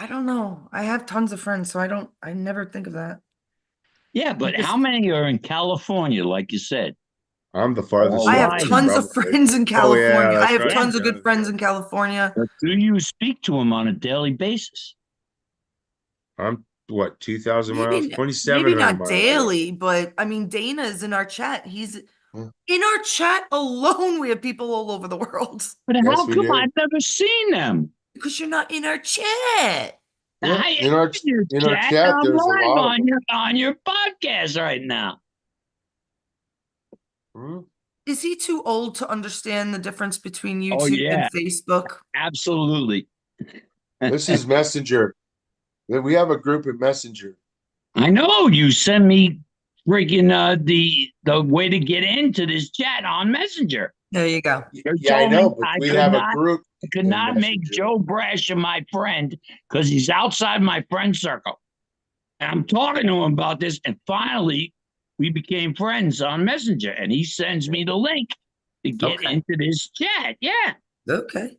don't know. I have tons of friends, so I never think of that. Yeah, but Just- how many are in California, like you said? I'm the farthest. Oh, I have why? tons of probably. friends in California. I that's have right. tons of Yeah, good friends in California. But do you speak to them on a daily basis? I'm what, 2,000 miles, Maybe 2,700 not miles. daily, but I mean, Dana is in our chat. He's Yeah. in our chat alone. We have people all over the world But Yes, how we come do. I've never seen them? because you're not in our chat. Yeah, I in our chat, I'm there's a live lot of on your podcast right now. them. Is he too old to understand the difference between Oh, YouTube yeah. and Facebook? Absolutely. This is Messenger. We have a group at Messenger. I know you send me freaking the way to get into this chat on Messenger. There you go. You Yeah, I told know, me but we could have not, a group. could in not make Messenger. Joe Brasher my friend because he's outside my friend circle. And I'm talking to him about this, and finally we became friends on Messenger, and he sends me the link to get Okay. into this chat. Yeah. Okay.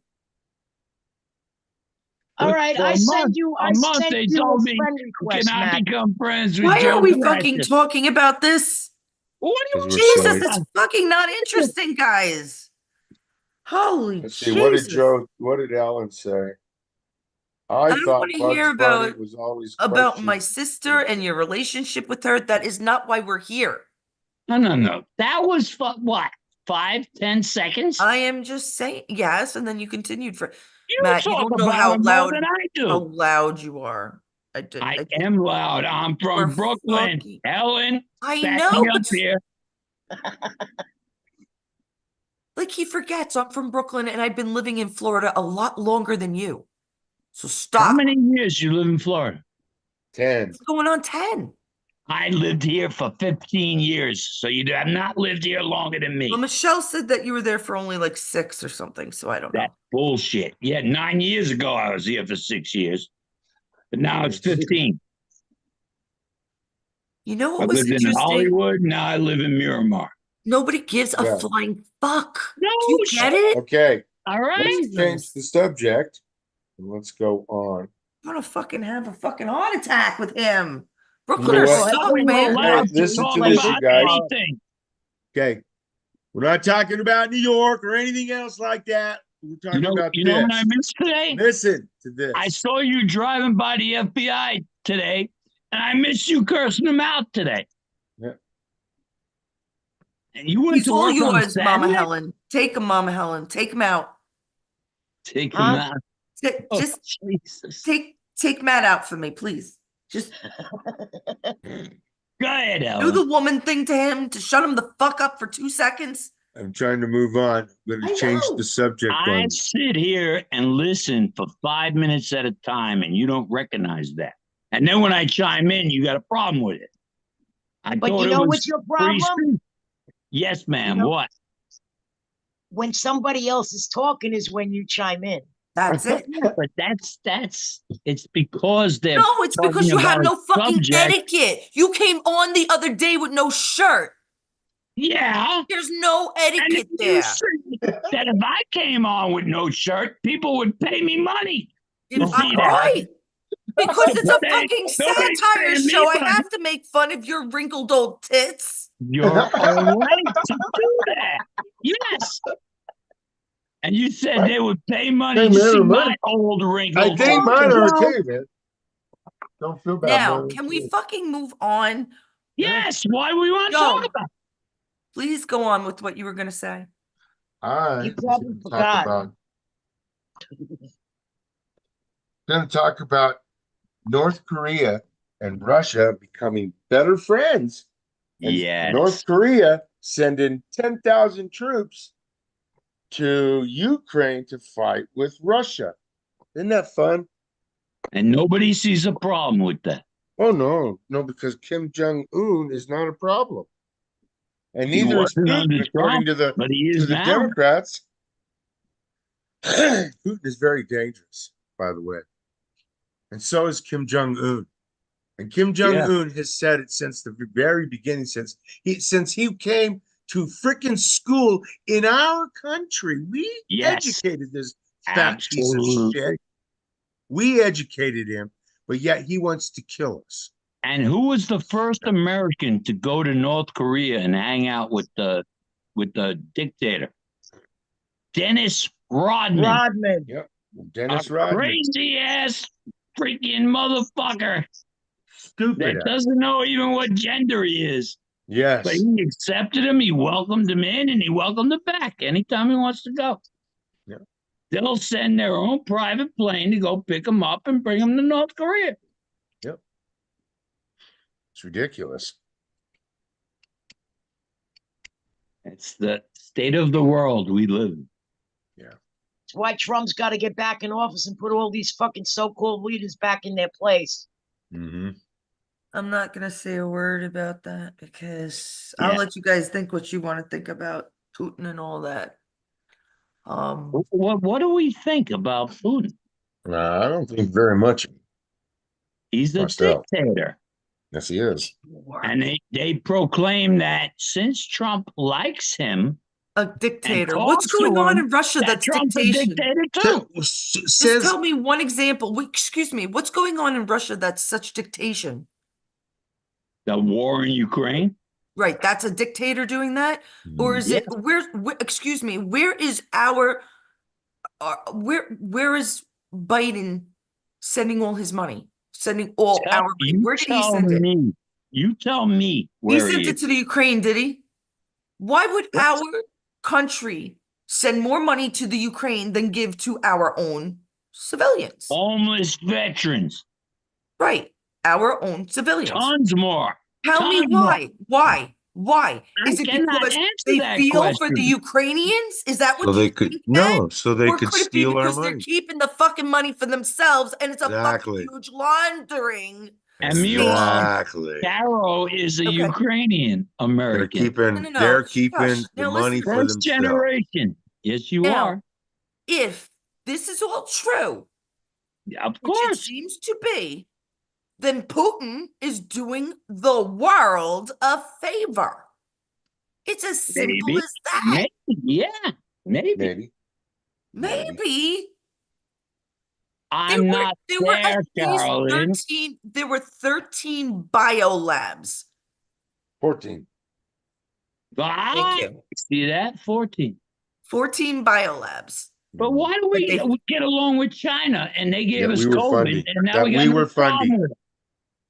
All right, For I a send you. I month sent they you told a me friend you request, cannot Matt. become friends with Why Joe are we Brasher. fucking talking about this? What do you 'Cause we're Jesus, silly. it's fucking not interesting, guys. Holy Let's see, what did Jesus. what did Alan say? I I don't thought want to Bugs hear Bunny was always about questioned. my sister and your relationship with her. That is not why we're here. No. That was what? 5-10 seconds? I am just saying yes, and then you continued for You Matt. You talk don't know about how it more loud than I do. you are. I did. I did. am loud. I'm We're from Brooklyn. fucking- Ellen, I back know, me up but here. like he forgets I'm from Brooklyn and I've been living in Florida a lot longer than you. So How stop. many years you live in Florida? 10. It's going on 10. I lived here for 15 years, so you have not lived here longer than me. Well, Michelle said that you were there for only like 6 or something, so I don't know. That's bullshit. Yeah, 9 years ago I was here for 6 years, but now it's 15. You know I what was lived in interesting? Hollywood. Now I live in Miramar. Nobody gives a Yeah. flying fuck. No Do you get it? Okay, All right. let's change the Jesus. subject and let's go on. I'm gonna fucking have a fucking heart attack with him. You know Brooklyners what? that's suck, what We were man. Hey, allowed to listen talk to this, you about guys. anything. Okay, we're not talking about New York or anything else like that. We're talking about You know what I this. missed today? Listen to this. I saw you driving by the FBI today, and I missed you cursing them out today. Yeah. And you went He's to all work on yours, Mama Saturday? Helen. Take him, Mama Helen. Take him out. Take Huh? them out. Oh, Just Jesus. take Matt out for me, please. Just Go ahead, do Ellen. the woman thing to him to shut him the fuck up for 2 seconds. I'm trying to move on. I'm going I to change know. the subject I on. sit here and listen for 5 minutes at a time, and you don't recognize that. And then when I chime in, you got a problem with it. I But thought you it know was what's your free problem? speech. Yes, ma'am. You know- What? When somebody else is talking is when you chime in. That's it. But that's it's because they're No, it's because talking you have about no a fucking subject. etiquette. You came on the other day with no shirt. Yeah. There's no And if etiquette you there. said that if I came on with no shirt, people would pay me money to If see that. right. Because it's a Hey, fucking nobody's satire paying me show. I money. have to make fun of your wrinkled old tits. You're all right to do that. Yes. And you said they would pay money Hey, to man, see my mine- old I wrinkled. think mine are okay, man. Don't feel bad. Now, Mine can are we too. fucking move on? Yes. Why we want to Yo. talk about? Please go on with what you were gonna say. I You probably talk forgot. about. Going to talk about North Korea and Russia becoming better friends. And Yes. North Korea sending 10,000 troops to Ukraine to fight with Russia. Isn't that fun? And nobody sees a problem with that. Oh no, because Kim Jong-un is not a problem. And He neither is wasn't Putin, under according Trump, to the but he is now. Democrats. Putin is very dangerous, by the way. And so is Kim Jong-un. And Kim Jong-un has said it since the very beginning, since he came to freaking school in our country. We Yes. educated this fat piece of Absolutely. shit. We educated him, but yet he wants to kill us. And who was the first American to go to North Korea and hang out with the dictator? Dennis Rodman. Rodman. Yep. Dennis A Rodman. crazy ass freaking motherfucker Stupid. that doesn't know even what gender he is. Yes. But he accepted him, he welcomed him in, and he welcomed him back anytime he wants to go. Yeah. They'll send their own private plane to go pick him up and bring him to North Korea. Yep. It's ridiculous. It's the state of the world we live in. That's why Trump's got to get back in office and put all these fucking so-called leaders back in their place. Mm-hmm. I'm not gonna say a word about that because Yeah. I'll let you guys think what you want to think about Putin and all that. What do we think about Putin? I don't think very much. He's a Myself. dictator. Yes, he is. And they proclaim that since Trump likes him, A dictator. talk What's going to on him, in Russia that that's Trump's a dictation? dictator too. Just Says tell me one example. Excuse me. What's going on in Russia that's such dictation? The war in Ukraine. Right, that's a dictator doing that, or is it where? Excuse me. Where is where is Biden sending all his money? Sending all our money? Where did he send it? You tell me He where sent it to the Ukraine, did he? Why would our country send more money to the Ukraine than give to our own civilians? Homeless veterans. Right, our own civilians. Tons more. Tell me Tons more. why? Why? I Is it cannot because answer they that feel for question. the Ukrainians? Is that what so they you could think, Ben? so they Or could could it be steal our because they're money. keeping the fucking money for themselves and it's a Exactly. fucking huge laundering? And meanwhile, Exactly. Caro is a Okay. Ukrainian They're American. keeping. No. They're keeping Hush. the Now money listen. for First themselves. generation. Yes, you Now, are. if this is all true, Of which it course. seems to be, then Putin is doing the world a favor. It's as simple Maybe. as that. Maybe. Yeah. Maybe. Maybe. Maybe. I'm not There were there, at least Carolyn. 13, there were 13 biolabs. 14. Thank you. See that? 14. 14 biolabs. But why do But they- we get along with China and they gave That us we were COVID funding. and now That we got we no were problem funding. with it?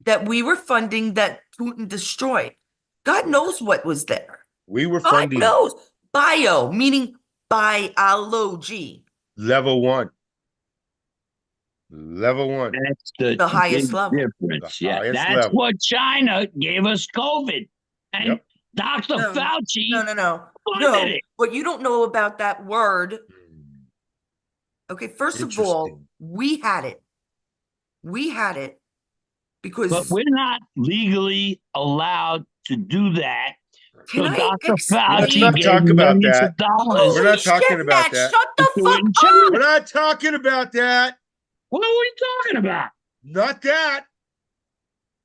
That we were funding that Putin destroyed. God knows what was there. We were God funding knows. Bio, meaning biology. level 1. Level 1. That's The highest big level. difference. The Yeah, highest that's level. what China gave us COVID. And Yep. Dr. No, Fauci No. funded No, it. what you don't know about that word. Okay, first of all, Interesting. we had it. We had it because But we're not legally allowed to do that. can So I Dr. explain? Let's Fauci not gave talk about millions that. of dollars. We're Holy not talking shit, about Matt, that. shut the Do it fuck in up. China. We're not talking about that. What were we talking about? Not that.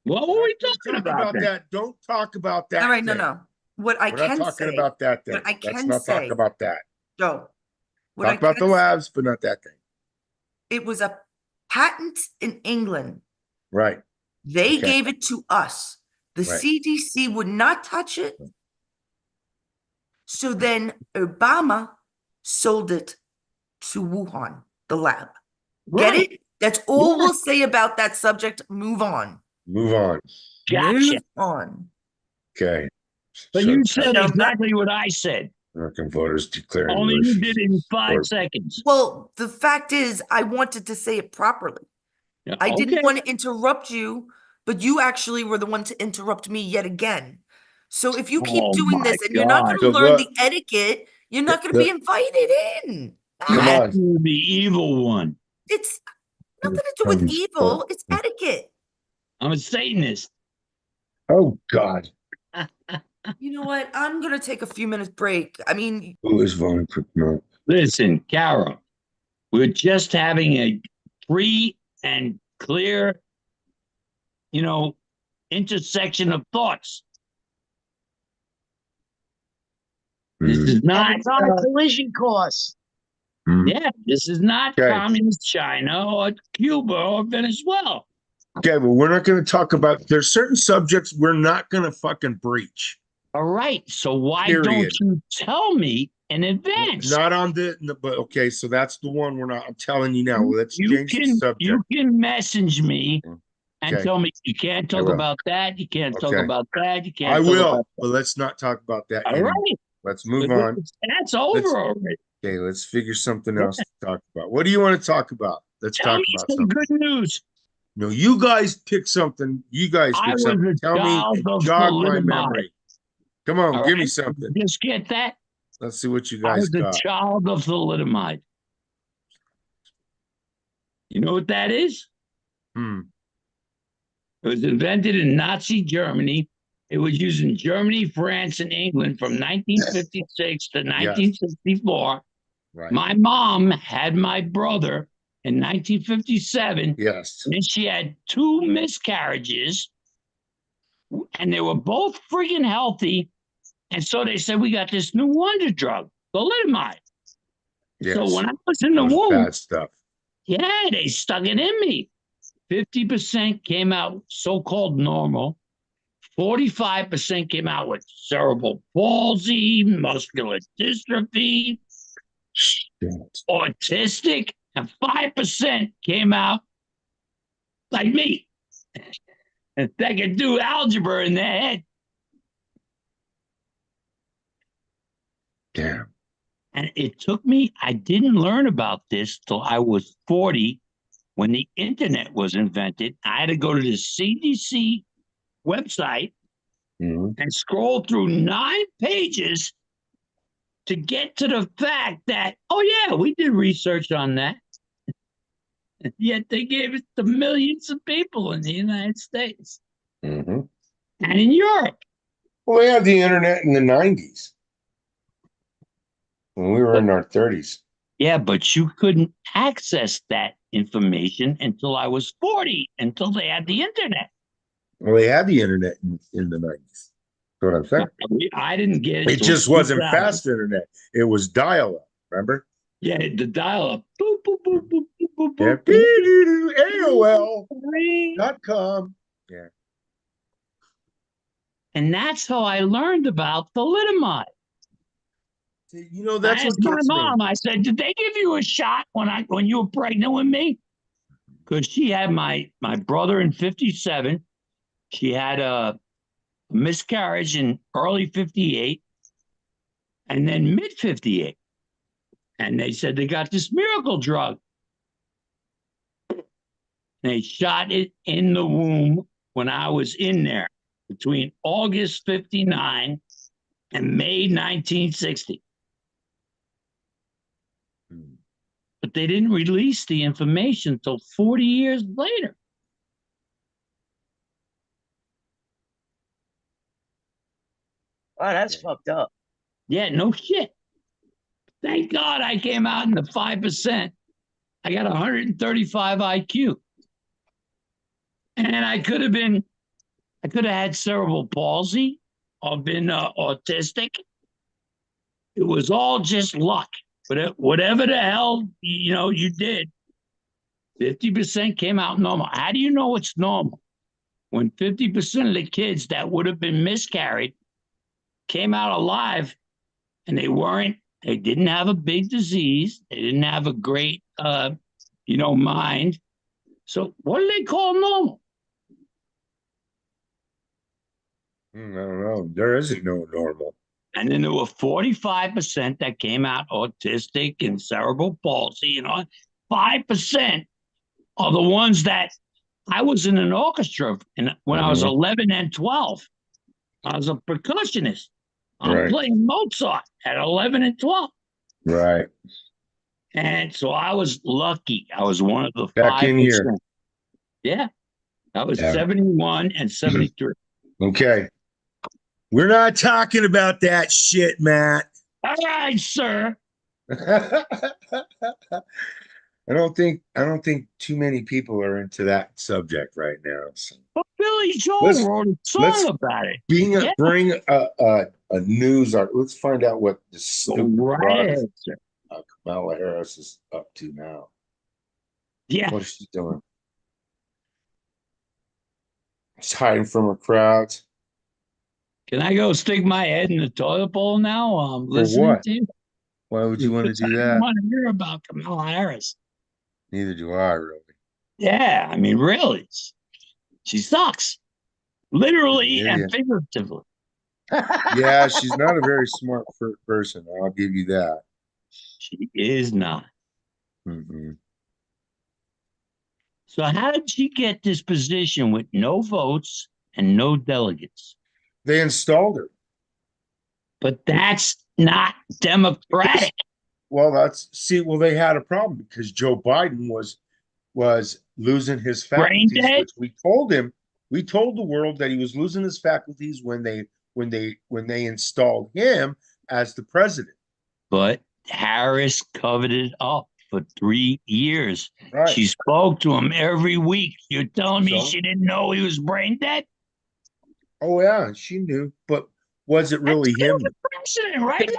What were Not we gonna talking talk about then? that. Don't talk about that. All right, thing. no. What I We're not can talking say, about that thing. what I Let's can not say, talk about that. Joe, what Talk I about the can say, labs, but not that thing. it was a patent in England. Right. They Okay. gave it to us. The Right. CDC would not touch it. So then Obama sold it to Wuhan, the lab. Get Right. it? That's all Yeah. we'll say about that subject. Move on. Move on. Gotcha. Move on. Okay. But So, you said No, exactly what I said. American voters declaring Only you did it in relations 5 or- seconds. Well, the fact is, I wanted to say it properly. Yeah, I okay. didn't want to interrupt you, but you actually were the one to interrupt me yet again. So if you keep Oh doing my this and you're not going So to learn look- the etiquette, you're not going to be invited in. Come Ah, on. Matthew, the evil one. It's nothing to do with evil. It's etiquette. I'm a Satanist. Oh God. You know what? I'm going to take a few minutes break. I mean, Who is voting for Trump? Listen, Carol, we're just having a free and clear, intersection of thoughts. This is not, And it's on a collision course. this is not Okay. communist China or Cuba or Venezuela. Okay, but we're not going to talk about. There's certain subjects we're not going to fucking breach. All right. So why Period. don't you tell me in advance? Not on the. But okay, so that's the one we're not. I'm telling you now. Let's you change the can subject. message me and Okay. tell me you can't talk will. about that. You can't talk Okay. about that. You can't. I talk will, About but let's not talk about that. All anymore. right. Let's move But on. That's over Let's- already. Okay, let's figure something else to talk about. What do you want to talk about? Let's Tell talk me about some something. good news. No, you guys pick something. You guys I pick was something. a Tell me child and of jog my thalidomide. memory. Come on, All give me right? something. Just get that. Let's see what you I guys was a got. child of thalidomide. You know what that is? Hmm. It was invented in Nazi Germany. It was used in Germany, France, and England from 1956 to 1964. Right. My mom had my brother in 1957, Yes. and then she had 2 miscarriages, and they were both freaking healthy. And so they said, we got this new wonder drug, thalidomide. Yes. So when I was in the That was womb, bad stuff. yeah, they stuck it in me. 50% came out so-called normal. 45% came out with cerebral palsy, muscular dystrophy, Shit. autistic, and 5% came out like me. And they could do algebra in their head. Damn. And it took me, I didn't learn about this till I was 40 when the internet was invented. I had to go to the CDC website Mhm. and scroll through 9 pages to get to the fact that, oh, yeah, we did research on that. Yet they gave it to millions of people in the United States Mhm. and in Europe. Well, we had the internet in the 90s when we were in our 30s. Yeah, but you couldn't access that information until I was 40, until they had the internet. Well, they had the internet in the 90s. That's what I'm saying. I didn't get it It till just wasn't 2000. fast internet. It was dial-up, remember? Yeah, the dial-up. Boop, boop, boop, boop, boop, boop, Yeah. boop, boop. AOL.com. Yeah. And that's how I learned about thalidomide. You know, I that's asked what my gets me. mom, I said, did they give you a shot when you were pregnant with me? Because she had my brother in 57. She had a miscarriage in early 58 and then mid 58. And they said they got this miracle drug. They shot it in the womb when I was in there between August 59 and May 1960. But they didn't release the information until 40 years later. Oh, that's fucked up. Yeah, no shit. Thank God I came out in the 5%. I got 135 IQ. And I could have had cerebral palsy or been autistic. It was all just luck. But whatever the hell, you did, 50% came out normal. How do you know it's normal? When 50% of the kids that would have been miscarried came out alive and they didn't have a big disease. They didn't have a great, mind. So what do they call normal? I don't know. There isn't no normal. And then there were 45% that came out autistic and cerebral palsy. 5% are the ones that I was in an orchestra when I was 11 and 12. I was a percussionist. I'm playing Mozart at 11 and 12. Right. And so I was lucky. I was one of the Back 5%. in here. Yeah. That was 71 and 73. Okay. We're not talking about that shit, Matt. All right, sir. I don't think too many people are into that subject right now. So But Billy Joel wrote a song about it. Bring a news art. Let's find out what the stupid Right. Kamala Harris is up to now. Yeah. What is she doing? She's hiding from her crowds. Can I go stick my head in the toilet bowl now while I'm For listening what? to you? Why would you want to Because do I that? don't want to hear about Kamala Harris. Neither do I, really. Yeah, I mean, really. She sucks. Literally and figuratively. Yeah, she's not a very smart person. I'll give you that. She is not. Mm-mm. So how did she get this position with no votes and no delegates? They installed her. But that's not democratic. Well, they had a problem because Joe Biden was losing his faculties, which we told him. We told the world that he was losing his faculties when they installed him as the president. But Harris covered it up for 3 years. Right. She spoke to him every week. You're telling me she didn't know he was brain dead? Oh yeah, she knew, but was it really him? President, right?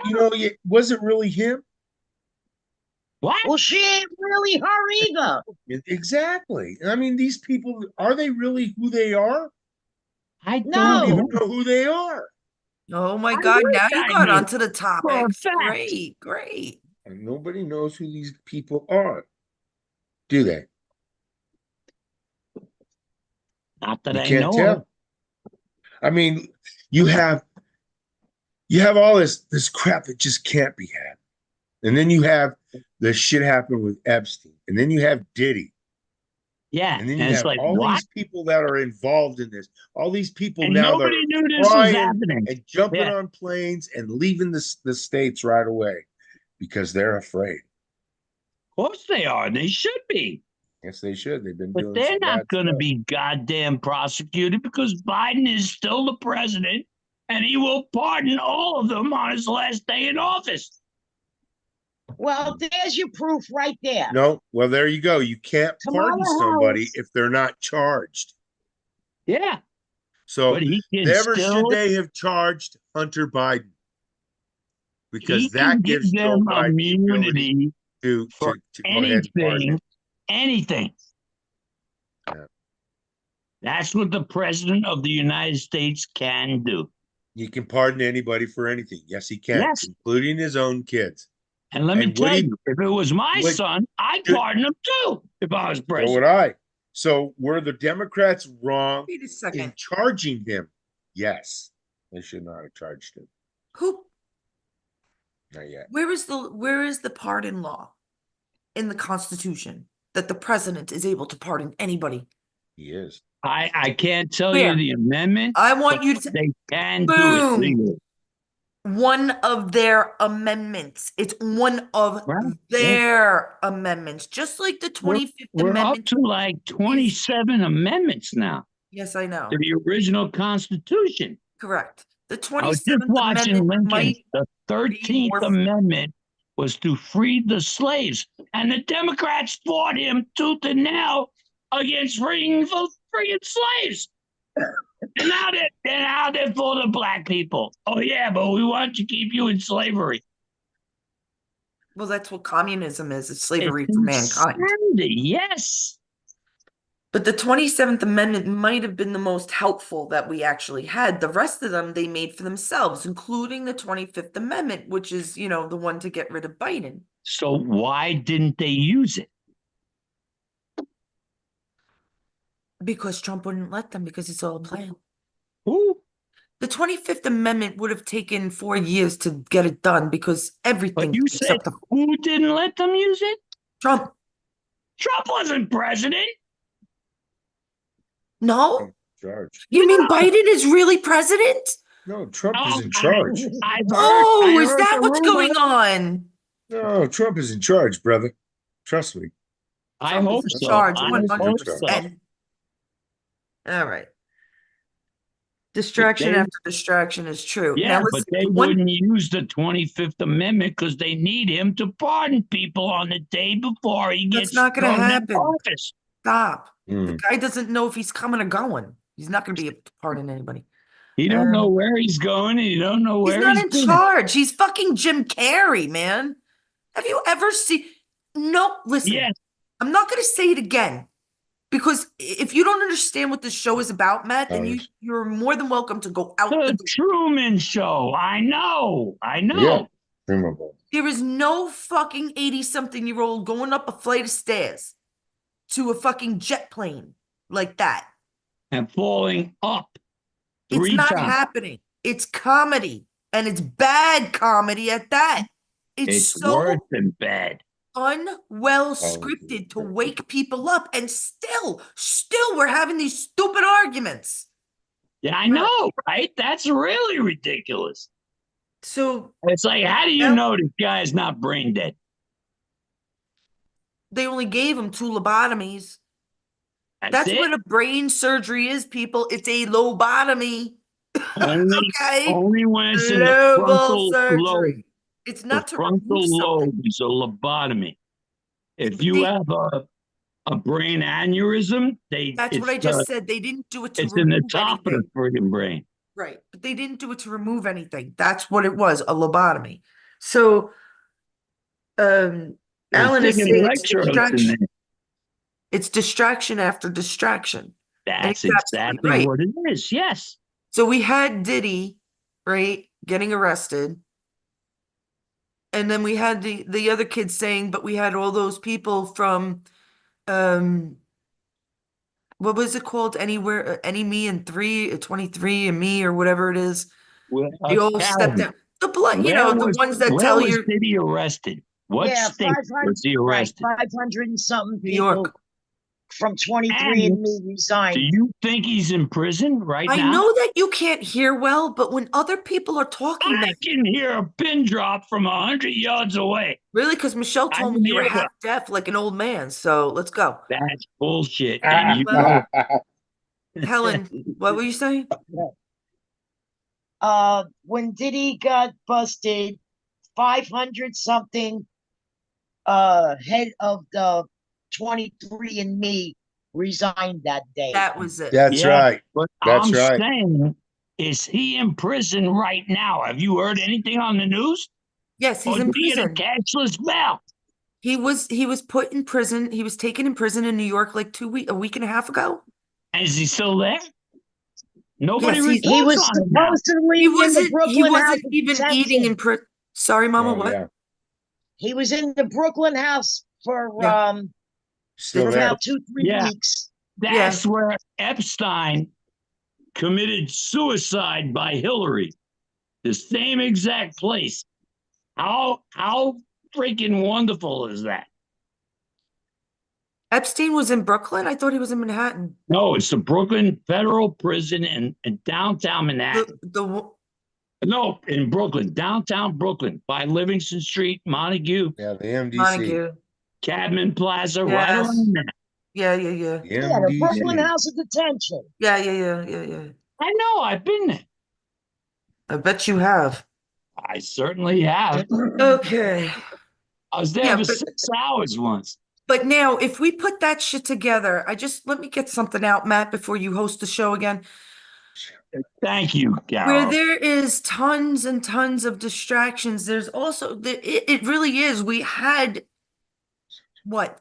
Was it really him? What? Well, she ain't really her either. Exactly. I mean, these people, are they really who they are? I don't even know who they are. Oh my God, now you got onto the topics. Great. And nobody knows who these people are, do they? Not that I can't know tell. of. I mean, you have all this crap that just can't be had. And then you have the shit happen with Epstein. And then you have Diddy. Yeah. And then you have these people that are involved in this. All these people and now nobody knew this was happening. And jumping on planes and leaving the states right away because they're afraid. Of course they are. They should be. Yes, they should. They've been But they're not going to be goddamn prosecuted because Biden is still the president and he will pardon all of them on his last day in office. Well, there's your proof right there. No, well, there you go. You can't pardon Kamala somebody Harris. if they're not charged. Yeah, So but he can never should still they have charged Hunter Biden because he can that give gives Joe them Biden the ability immunity to for go ahead and pardon anything, him. anything. Yeah. That's what the president of the United States can do. He can pardon anybody for anything. Yes, he can, Yes. including his own kids. And let me And would tell he? you, if it was my would- son, I'd do- pardon him too if I was So would president. I. So were the Democrats wrong Wait a in second. charging him? Yes, they should not have charged him. Who? Not yet. Where is the pardon law in the Constitution that the president is able to pardon anybody? He is. I can't tell Where? you the amendment. I want but you to They can do it Boom. legally. one of their amendments. It's one of Right, their amendments, just like the 25th We're up Amendment. to like 27 amendments now Yes, I know. to the original Constitution. Correct. The I was just 27th watching Amendment Lincoln. might The 13th more- Amendment was to free the slaves, and the Democrats fought him tooth and nail against freeing slaves. And now they're full of black people. Oh yeah, but we want to keep you in slavery. Well, that's what communism is. It's slavery It's for mankind. insanity, yes. But the 27th Amendment might have been the most helpful that we actually had. The rest of them they made for themselves, including the 25th Amendment, which is, the one to get rid of Biden. So why didn't they use it? Because Trump wouldn't let them, because it's all a plan. Who? The 25th Amendment would have taken 4 years to get it done because everything But you said except the who didn't let them use it? Trump. Trump wasn't president. No? Charge. You mean Biden is really president? No, Trump Oh, is in charge. Oh, is heard that the what's rumor. going on? No, Trump is in charge, brother. Trust me. I Trump hope is in so. charge I 100%. All right. Distraction they- after distraction is true. Yeah, Now but listen, they one, wouldn't use the 25th Amendment because they need him to pardon people on the day before he That's gets not gonna thrown in happen. office. stop. The Mm. guy doesn't know if he's coming or going. He's not going to be able to pardon anybody. He don't know where he's going. And he don't know He's where not he's in been. charge. He's fucking Jim Carrey, man. Have you ever seen? No, listen. Yes. I'm not going to say it again because if you don't understand what this show is about, Matt, then Townies. you're more than welcome to go out. The Truman Show. I know. Yeah. Memorable. There is no fucking 80-something-year-old going up a flight of stairs to a fucking jet plane like that. And falling up It's three not times. happening. It's comedy, and it's bad comedy at that. It's so worse than bad. unwell scripted to wake people up, and still we're having these stupid arguments. Yeah, I know, right? That's really ridiculous. So It's like, how do you Well- know this guy's not brain dead? they only gave him 2 lobotomies. That's it. what a brain surgery is, people. It's a lobotomy. Only, Okay. only when it's in the Global frontal surgery. lobe. It's The not to frontal remove something. lobe is a lobotomy. If But you they- have a brain aneurysm, That's what I just said. They didn't do it to it's in remove the top anything. of the friggin' brain. Right. But they didn't do it to remove anything. That's what it was, a lobotomy. So Alan is Sticking saying electrodes in there. it's distraction after distraction. That's That's exactly right. what it is. Yes. So we had Diddy, right, getting arrested. And then we had the other kids saying, but we had all those people from what was it called? Anywhere, any me and 23 and me or whatever it is. Well, They all stepped down. The blood, the ones that tell you. Where was Diddy arrested? What Yeah, state 500 was he Right, arrested? 500 and something New people York. from 23 and me Do resigned. you think he's in prison right I now? know that you can't hear well, but when other people are talking, I that can hear a pin drop from 100 yards away. really, because Michelle I told me can you were hear half deaf like an old man. So let's go. That's bullshit. And you know, Helen, what were you saying? When Diddy got busted, 500 something head of the 23andMe resigned that day. That was it. That's Yeah, right. but That's I'm right. saying, is he in prison right now? Have you heard anything on the news? Yes, he's Or in did he get a prison. cashless bail? He was put in prison. He was taken in prison in New York like a week and a half ago. And is he still there? Nobody Yes, He reports was on him now. supposedly he in the wasn't he Brooklyn House wasn't of even eating in Detention. prison. Sorry, Mama, Oh, what? yeah. He was in the Brooklyn House for Yeah. Still for there. about 2-3 Yeah. weeks. That's where Epstein committed suicide by Hillary. The same exact place. How freaking wonderful is that? Epstein was in Brooklyn? I thought he was in Manhattan. No, it's the Brooklyn Federal Prison in downtown Manhattan. The No, in Brooklyn, downtown Brooklyn, by Livingston Street, Montague, Yeah, the MDC. Montague. Cadman Plaza, right Yes. around there. Yeah. The Yeah, the Brooklyn MDC. House of Detention. Yeah. I know, I've been there. I bet you have. I certainly have. Okay. I was there Yeah, for but 6 hours once. But now, if we put that shit together, let me get something out, Matt, before you host the show again. Thank you, Where Carol. there is tons and tons of distractions, there's also it really is. We had what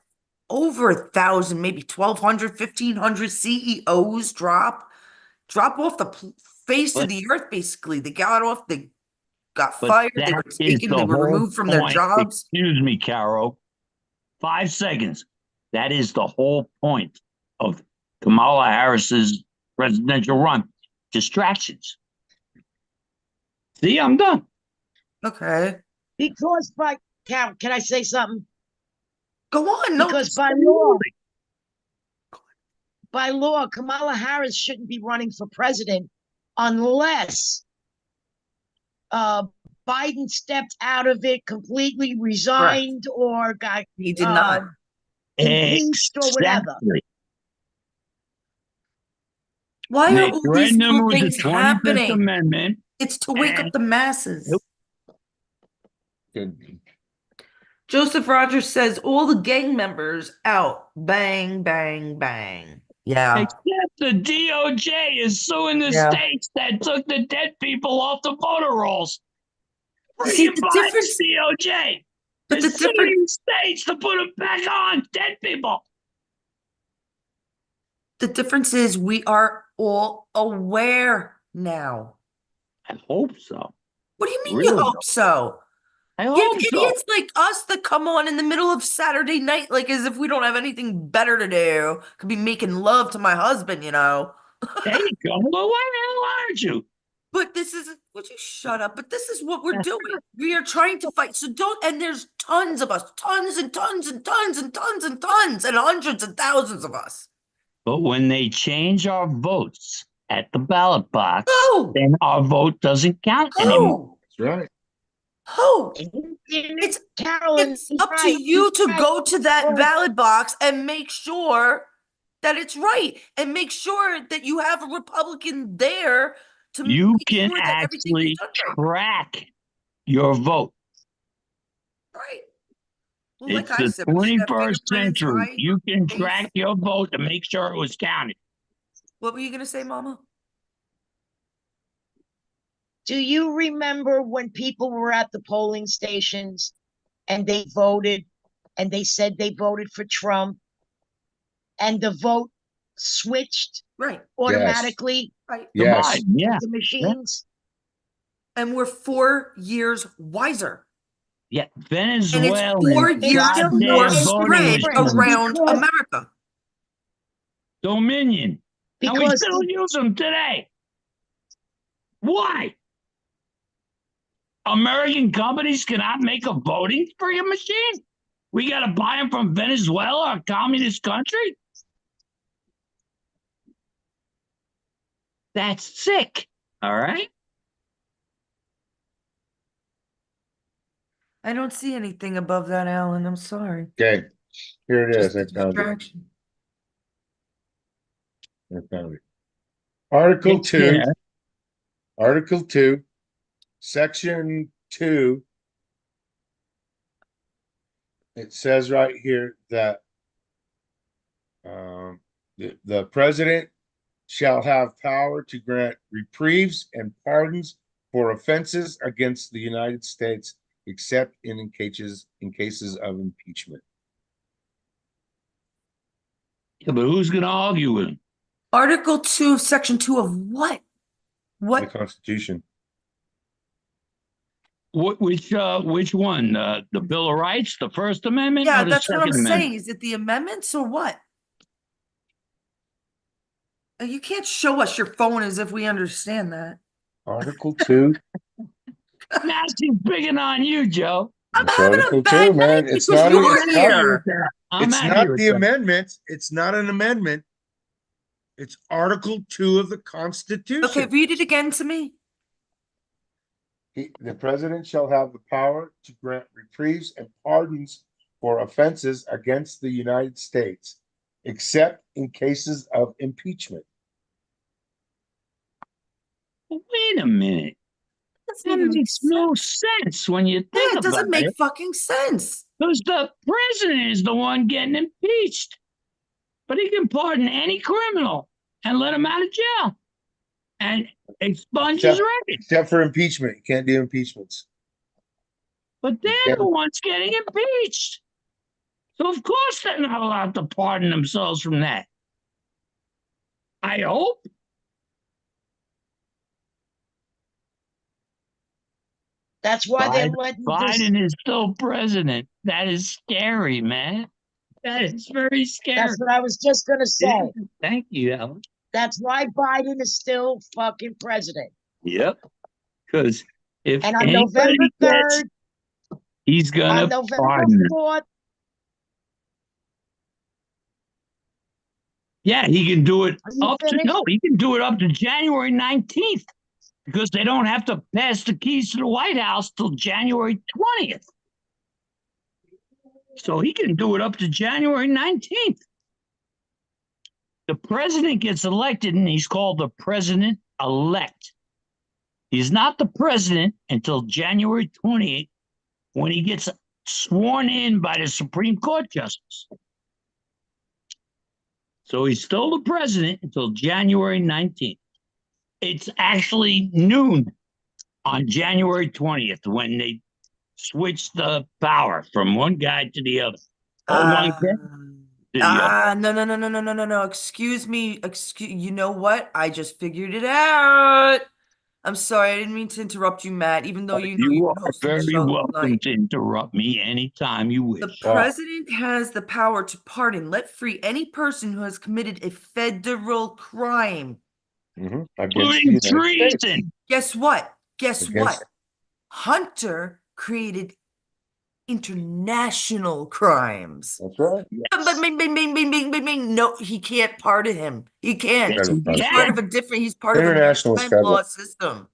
over 1,000, maybe 1,200, 1,500 CEOs drop off the face of But the earth. Basically, they got off, they got but fired, they that were is taken, the they were whole removed from their point. jobs. Excuse me, Carol. 5 seconds. That is the whole point of Kamala Harris's presidential run. Distractions. See, I'm done. Okay, Because can I say something? go on. No, Because by law, Kamala Harris shouldn't be running for president unless Biden stepped out of it completely, resigned, or got he did not. impeached or whatever. Exactly. Why are They all these threatened him little with the things 25th happening? Amendment. It's to wake up the masses. Good. Joseph Rogers says all the gang members out. Bang, bang, bang. Yeah. Except the DOJ is suing the Yeah. states that took the dead people off the voter rolls. See, Freaking the fine difference, DOJ. but They're the difference, suing states to put them back on dead people. the difference is we are all aware now. I hope so. What do you mean you Really? hope so? I You hope have so. idiots like us that come on in the middle of Saturday night, like as if we don't have anything better to do. Could be making love to my husband, you know. There you go. Well, why the hell aren't you? But would you shut up? But this is what we're doing. We are trying to fight. So and there's tons of us, tons and tons and tons and tons and tons and hundreds and thousands of us. But when they change our votes at the ballot box, Who? then our vote doesn't count anymore. Who? That's right. Who? It's It's Carolyn. it's up to you to go to that ballot box and make sure that it's right and make sure that you have a Republican there to You make can sure that everything is actually done right. track your vote. Right. Well, like It's I the said, we should have 21st fingerprints, century. eye, You can face. track your vote to make sure it was counted. What were you gonna say, Mama? Do you remember when people were at the polling stations and they voted and they said they voted for Trump and the vote switched Right, automatically right. The Yes. Biden, yeah. with the machines? And we're 4 years wiser. Yeah, And it's Venezuela. 4 It's years still more not a voting spread difference around because- America. Dominion. And we Because still use them today. Why? American companies cannot make a voting friggin' machine? We got to buy them from Venezuela, a communist country? That's sick. All right. I don't see anything above that, Alan. I'm sorry. Okay. Here it is. Just a I found it. distraction. I found it. Article 2. Yeah. Article 2. Section 2. it says right here that the president shall have power to grant reprieves and pardons for offenses against the United States, except in cases of impeachment. Yeah, but who's going to argue with him? Article 2, Section 2 of what? The What? Constitution. Which one? The Bill of Rights, the First Amendment, Yeah, or the that's what I'm Second Amendment? saying. Is it the amendments or what? You can't show us your phone as if we understand that. Article 2. Now she's picking on you, Joe. I'm It's having a Article bad 2, man. night It's because not. you're It's not. here. I'm It's happy not with the that. amendment. It's not an amendment. It's Article 2 of the Constitution. Okay, read it again to me. The president shall have the power to grant reprieves and pardons for offenses against the United States, except in cases of impeachment. Wait a minute. Doesn't That even make makes sense. no sense when you Yeah, think it about doesn't make it. fucking sense. Because the president is the one getting impeached. But he can pardon any criminal and let him out of jail and expunge his record. Except for impeachment. You can't do impeachments. But they're the ones getting impeached. So of course they're not allowed to pardon themselves from that. I hope. That's why they're letting this. Biden is still president. That is scary, man. That is very scary. That's what I was just gonna say. Thank you, Alan. That's why Biden is still fucking president. Yep. Because if And on anybody November gets, 3rd, he's on gonna November pardon him. 4th, Yeah, he can do it Are you up to finished? no, he can do it up to January 19th because they don't have to pass the keys to the White House till January 20th. So he can do it up to January 19th. The president gets elected and he's called the president-elect. He's not the president until January 28th when he gets sworn in by the Supreme Court justice. So he's still the president until January 19th. It's actually noon on January 20th when they switch the power from one guy to the other. Or one guy to the other. No. Excuse me. You know what? I just figured it out. I'm sorry. I didn't mean to interrupt you, Matt, even though you know You you've are been hosting the very show welcome tonight. to interrupt me anytime you wish. The president has the power to pardon, let free any person who has committed a federal crime. Against the Including United States. treason. Guess what? Against- Hunter created international crimes. That's right. But no, he can't pardon him. He can't. Yes, he He's can. part of a different. He's part International of is a maritime law federal. system.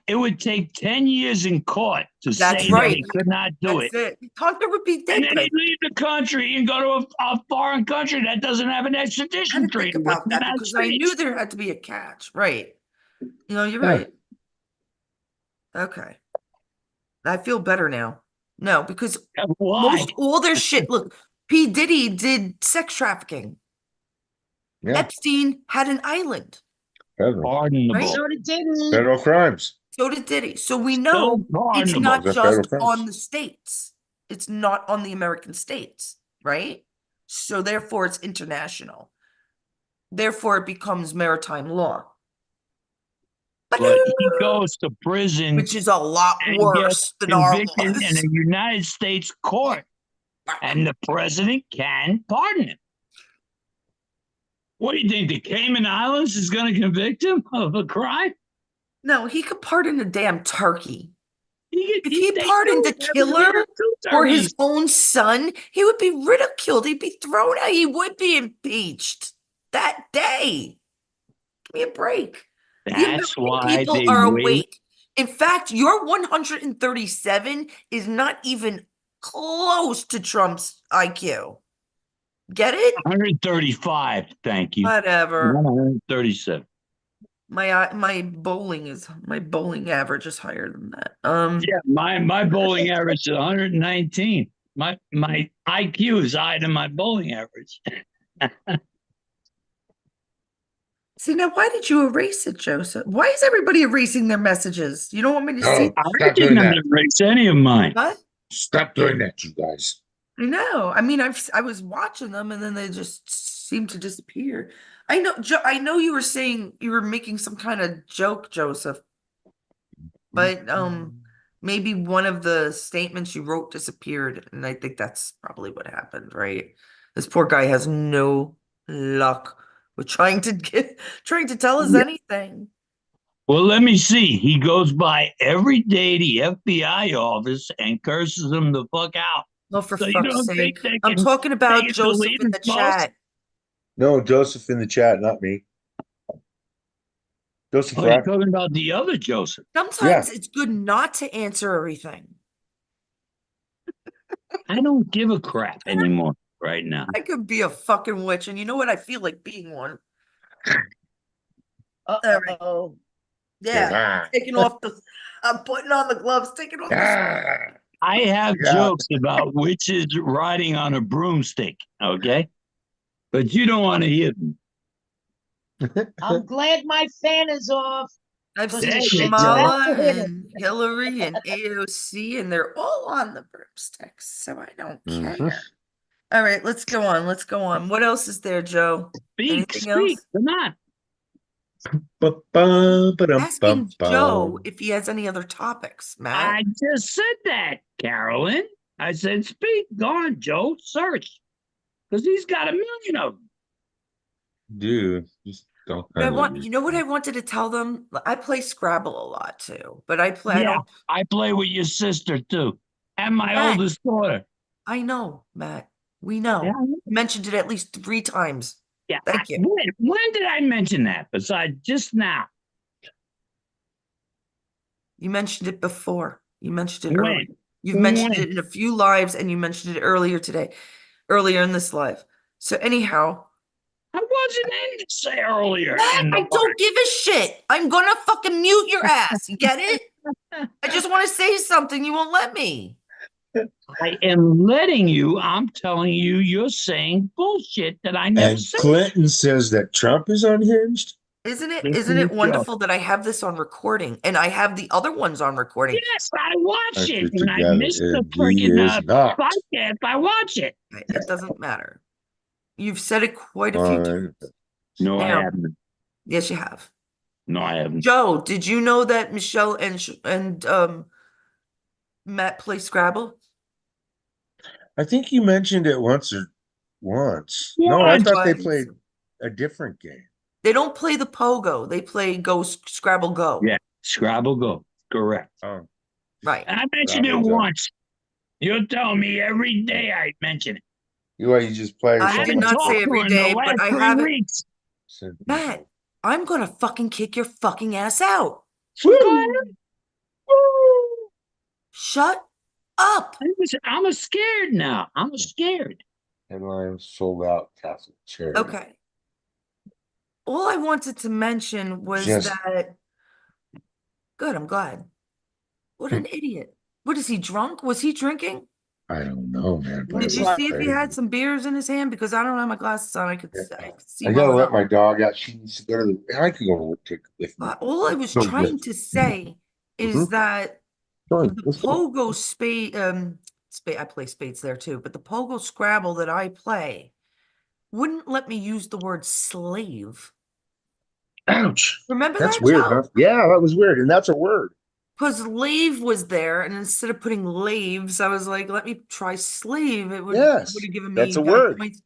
It would take 10 years in court to That's say right. that he could not do That's it. it. Hunter would be And dead. then he'd leave the country and go to a foreign country that doesn't have an I had extradition to think treaty with about the that United because I knew States. there had to be a catch. Right. You know, you're Yeah. right. Okay. I feel better now. No, because Why? all their shit. Look, P. Diddy did sex trafficking. Yeah. Epstein had an island. Federal. Pardonable. Right. so did Diddy. Federal crimes. So did Diddy. So we Still know it's pardonable. not Those are federal just crimes. on the states. It's not on the American states, right? So therefore it's international. Therefore it becomes maritime law. But he goes to prison Which is a lot and worse gets than our convicted in laws. a United States court, and the president can pardon him. What do you think? The Cayman Islands is going to convict him of a crime? No, he could pardon a damn turkey. If he they pardoned do a every killer year two or his turkeys. own son, he would be ridiculed. He'd be thrown out. He would be impeached that day. Give me a break. The That's American why people they are wait. awake. In fact, your 137 is not even close to Trump's IQ. Get it? 135, thank you. Whatever. 137. My bowling average is higher than that. Yeah, my bowling average is 119. My IQ is higher than my bowling average. See, now why did you erase it, Joseph? Why is everybody erasing their messages? You don't want me to see No, I stop did doing not that. erase any of mine. what? Stop doing that, you guys. I know. I mean, I was watching them and then they just seemed to disappear. I know, I know you were saying you were making some kind of joke, Joseph, but maybe one of the statements you wrote disappeared, and I think that's probably what happened, right? This poor guy has no luck with trying to tell us Yeah. anything. Well, let me see. He goes by every day the FBI office and curses them the fuck out. Oh, for So you fuck's don't think sake. they I'm can talking about Joseph delete in his the post? chat. No, Joseph in the chat, not me. Joseph Oh, you're Rapp. talking about the other Joseph. Yeah. Sometimes it's good not to answer everything. I don't give a crap anymore right now. I could be a fucking witch, and you know what? I feel like being one. All right. Uh-oh. Yeah. Taking off the, I'm putting on the gloves, taking off the. Ah, I have yeah. jokes about witches riding on a broomstick, okay? But you don't want to hear them. I'm glad my fan is off. I've Because There seen the you shit's go. about Kamala to hit us. and Hillary and AOC, and they're all on the broomsticks, so I don't Mhm. care. All right, let's go on. Let's go on. What else is there, Joe? Speak, Anything else? come on. Asking Joe Ba-bum-ba-dum-bum-bum. if he has any other topics, Matt. I just said that, Carolyn. I said, speak. Go on, Joe. Search. Because he's got a million of them. Dude, just don't But kind of you know what I wanted to tell them? I play Scrabble a lot too, but I Yeah, don't. I play with your sister, too. And my Matt, oldest daughter. I know, Matt. We Yeah, know. You mentioned it at least 3 times. yeah. Thank you. When did I mention that? Besides just now. You mentioned it before. You mentioned it When? earlier. You've mentioned When? it in a few lives, and you mentioned it earlier today, earlier in this live. So anyhow, I wasn't in to say earlier Matt, in the I don't give a shit. I'm gonna fucking mute your ass. You get it? I just want to say something. You won't let me. I am letting you, I'm telling you, you're saying bullshit that I never And said. Clinton says that Trump is unhinged. Isn't it? Listen Isn't to it Joe. wonderful that I have this on recording and I have the other ones on recording? Yes, I watch it. Country When I together, miss the and he freaking is not. podcast, I watch it. It doesn't matter. You've said it quite a few On times. No, I Now, haven't. yes, you have. No, I haven't. Joe, did you know that Michelle and Matt play Scrabble? I think you mentioned it once. No, I What? thought they Twice. played a different game. They don't play the Pogo. They play Scrabble Go. Yeah, Scrabble Go. Correct. Oh, Right. And I mentioned it Scrabble Go. once. You're telling me every day I mention it. You just play or I I did something haven't like not that. say talked to her every in the day, but last I 3 have it. weeks. Matt, I'm gonna fucking kick your fucking ass out. So go ahead. Woo! Shut up. I'm scared now. I'm scared. Headline sold out Catholic charity. Okay. All I wanted to mention was Just- that. Good, I'm glad. What an idiot. What is he drunk? Was he drinking? I don't know, man. but Did it you was see if he crazy. had some beers in his hand? Because I don't have my glasses on. I could see I gotta well let enough. my dog out. She needs to go to the. I could go take with me. All I was So trying good. to say is Mhm. that Join. the Let's go. pogo spade, I play spades there too, but the pogo Scrabble that I play wouldn't let me use the word slave. Ouch. Remember That's that, weird, Joe? huh? Yeah, that was weird, and that's a word. Because lave was there, and instead of putting laves, I was like, let me try slave. It would Yes, have given that's me a better word. points.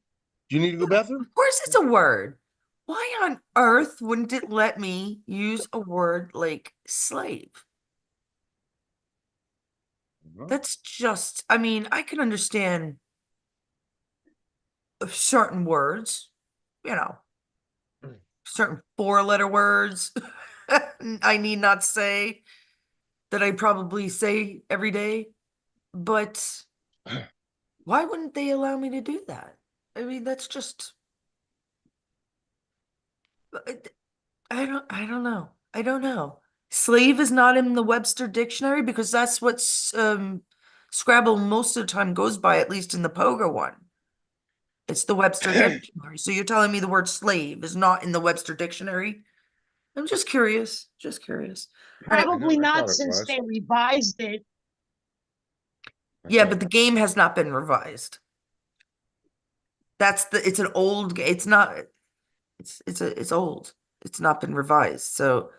Do you need to go Yeah, bathroom? of course it's a word. Why on earth wouldn't it let me use a word like slave? That's just, I mean, I can understand certain words, you know, certain 4-letter words. I need not say that I probably say every day, but why wouldn't they allow me to do that? I mean, that's just, I don't know. I don't know. Slave is not in the Webster dictionary because that's what Scrabble most of the time goes by, at least in the Pogo one. It's the Webster Dictionary. So you're telling me the word slave is not in the Webster Dictionary? I'm just curious. Just curious. All right. Probably I not thought it since was. they revised it. Yeah, but the game has not been revised. It's an old, it's not, it's old. It's not been revised. So,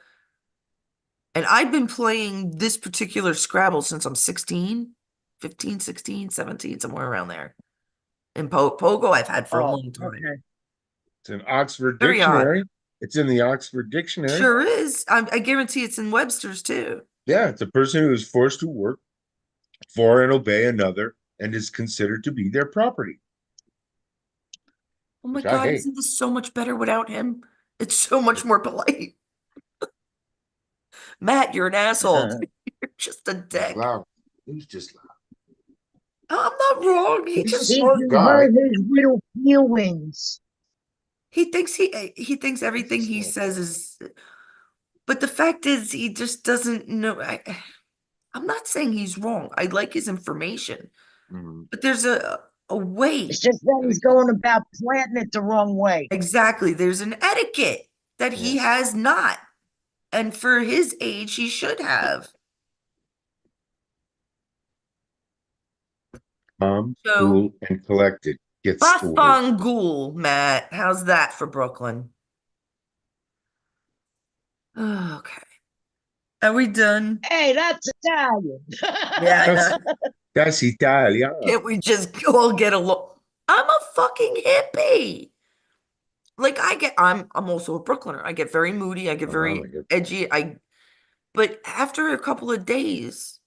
and I've been playing this particular Scrabble since I'm 16, 15, 16, 17, somewhere around there. And Pogo I've had for a Oh, long time. okay. It's an Oxford Very odd. Dictionary. It's in the Oxford Dictionary. Sure is. I guarantee it's in Webster's too. Yeah, it's a person who is forced to work for and obey another and is considered to be their property, Oh my which I God, hate. isn't this so much better without him? It's so much more polite. Matt, you're an asshole. You're just a He's dick. loud. He's just loud. I'm not wrong. He He's a just Did smart you guy. hurt his little feelings? he thinks everything He's a he smart says is, but the fact is he just doesn't know. I'm not saying he's wrong. I like his information, Mhm. but there's a It's way. just that he's going about planting it the wrong way. Exactly. There's an etiquette that he Yes. has not. And for his age, he should have. Calm, So, cool, and collected. Gets the word. Bafangul, Matt. How's that for Brooklyn? Okay. Are we done? Hey, that's Italian. Yeah, I That's know. that's Italian. Can't we just all get along? I'm a fucking hippie. Like I'm also a Brooklyner. I get very moody. I get Oh, I very like it. edgy. But after a couple of days,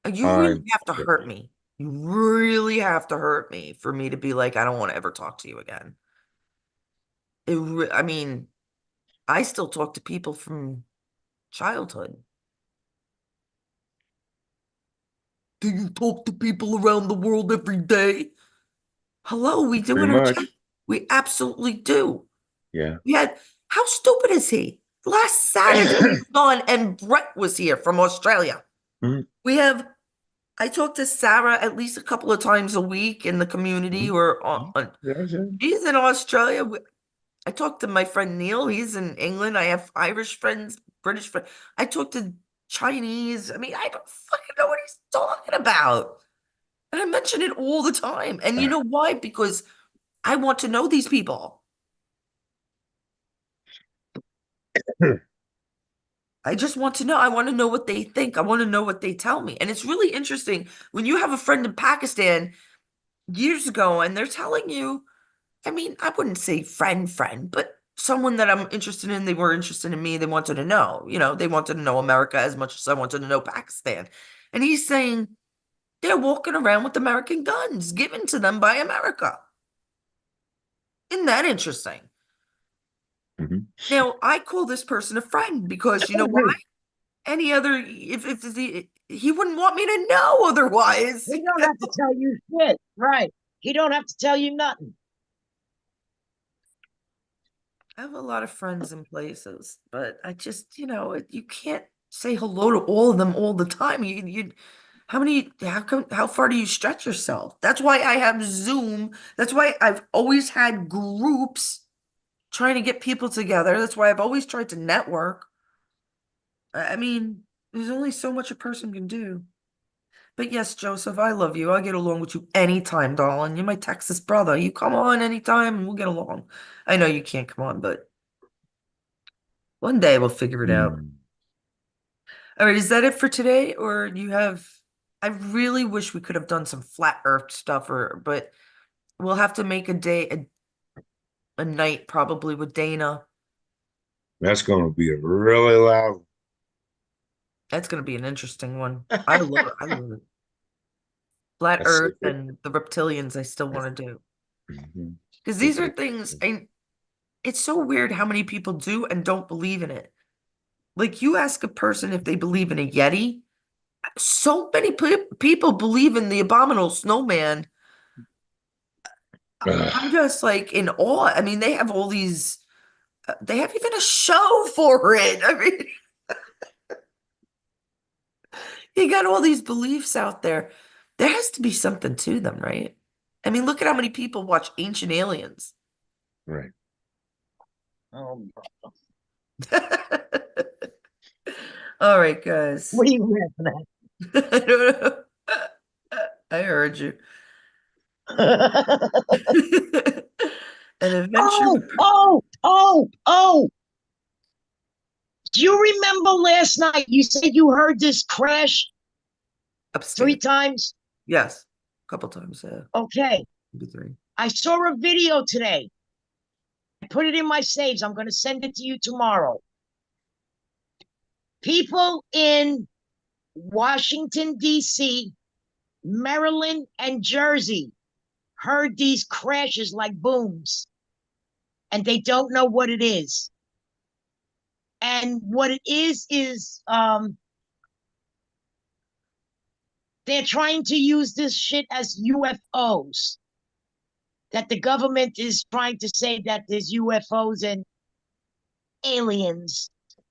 you really I'm have to a hurt hippie. me. You really have to hurt me for me to be like, I don't want to ever talk to you again. I mean, I still talk to people from childhood. Do you talk to people around the world every day? Hello, we do in Pretty our chat. much. We absolutely do. Yeah. We had, how stupid is he? Last Saturday he was on and Brett was here from Australia. Mhm, We have, I talk to Sarah at least a couple of times a week in the community mhm, or mhm. Yes, yeah. she's in Australia. I talk to my friend Neil. He's in England. I have Irish friends, British friends. I talk to Chinese. I mean, I don't fucking know what he's talking about. And I mention it all the time. And you know why? Because I want to know these people. I just want to know. I want to know what they think. I want to know what they tell me. And it's really interesting when you have a friend in Pakistan years ago and they're telling you, I mean, I wouldn't say friend, but someone that I'm interested in, they were interested in me, they wanted to know, they wanted to know America as much as I wanted to know Pakistan. And he's saying they're walking around with American guns given to them by America. Isn't that interesting? Mhm. Now, I call this person a friend because you know why? Any other, if he wouldn't want me to know otherwise. He don't have to tell you shit. Right. He don't have to tell you nothing. I have a lot of friends in places, but I just, you can't say hello to all of them all the time. How far do you stretch yourself? That's why I have Zoom. That's why I've always had groups trying to get people together. That's why I've always tried to network. I mean, there's only so much a person can do. But yes, Joseph, I love you. I'll get along with you anytime, darling. You're my Texas brother. You come on anytime and we'll get along. I know you can't come on, but one day we'll figure it out. Mm. All right, is that it for today? Or you have, I really wish we could have done some flat earth stuff but we'll have to make a night probably with Dana. That's going to be a really loud. That's gonna be an interesting one. I love it. I love it. Flat That's Earth sacred. and the reptilians I still want to do. Mhm. Because these are Sacred. things it's so weird how many people do and don't believe in it. Like you ask a person if they believe in a Yeti, so many people believe in the abominable snowman. I'm Ugh. just like in awe. I mean, they have all these, they have even a show for it. I mean, you got all these beliefs out there. There has to be something to them, right? I mean, look at how many people watch Ancient Aliens. Right. Oh, All right, guys. what are you laughing I don't know. I heard you. at? An adventure Oh, oh, oh, oh. Do you remember last night you said you heard this crash 3 upstairs. times? Yes, a couple times. Yeah, Okay. maybe three. I saw a video today. I put it in my saves. I'm going to send it to you tomorrow. People in Washington, D.C., Maryland, and Jersey heard these crashes like booms, and they don't know what it is. And what it is they're trying to use this shit as UFOs. That the government is trying to say that there's UFOs and aliens.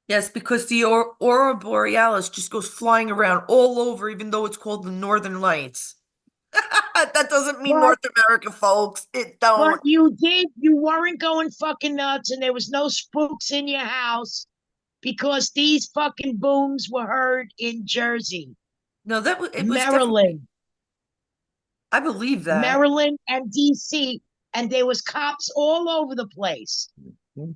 Yes, because the aurora borealis just goes flying around all over, even though it's called the Northern Lights. That doesn't mean But North America, folks. It but don't. you weren't going fucking nuts, and there was no spooks in your house because these fucking booms were heard in Jersey, No, it was definitely. Maryland, I believe that. Maryland, and DC, and there was cops all over the place. Well,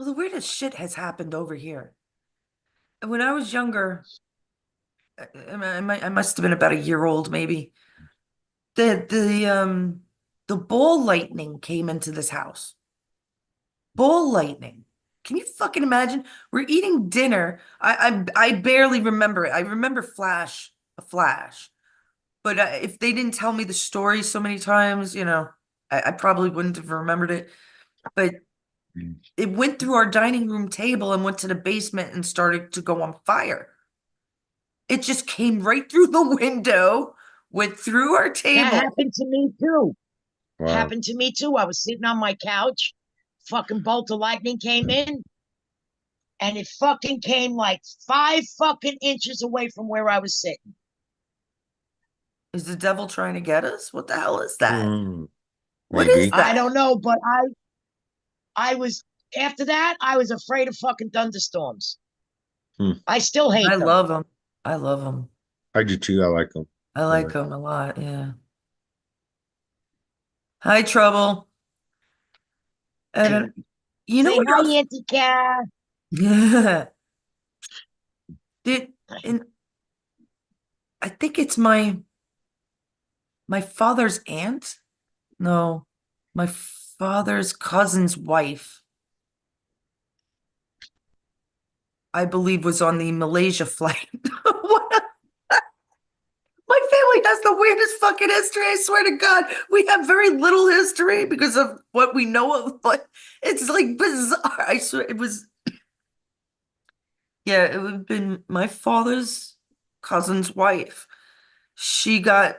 the weirdest shit has happened over here. When I was younger, I must have been about a year old, maybe. The ball lightning came into this house. Ball lightning. Can you fucking imagine? We're eating dinner. I barely remember it. I remember a flash. But if they didn't tell me the story so many times, I probably wouldn't have remembered it. But it went through our dining room table and went to the basement and started to go on fire. It just came right through the window, went through our That table. happened to me too. Wow. Happened to me too. I was sitting on my couch, fucking bolt of lightning came in, and it fucking came like 5 fucking inches away from where I was sitting. Is the devil trying to get us? What the hell is that? Mm, What is maybe. I that? don't know, but I was after that, I was afraid of fucking thunderstorms. Hmm. I still hate I them. love them. I love them. I do too. I like them. I like them a lot. Yeah. Hi, Trouble. And you know Say what hi, else? Auntie Cat. Yeah. Did and I think it's my father's aunt. No, my father's cousin's wife, I believe, was on the Malaysia flight. What? My family has the weirdest fucking history. I swear to God, we have very little history because of what we know of, but it's like bizarre. I swear it was, yeah, it would have been my father's cousin's wife. She got,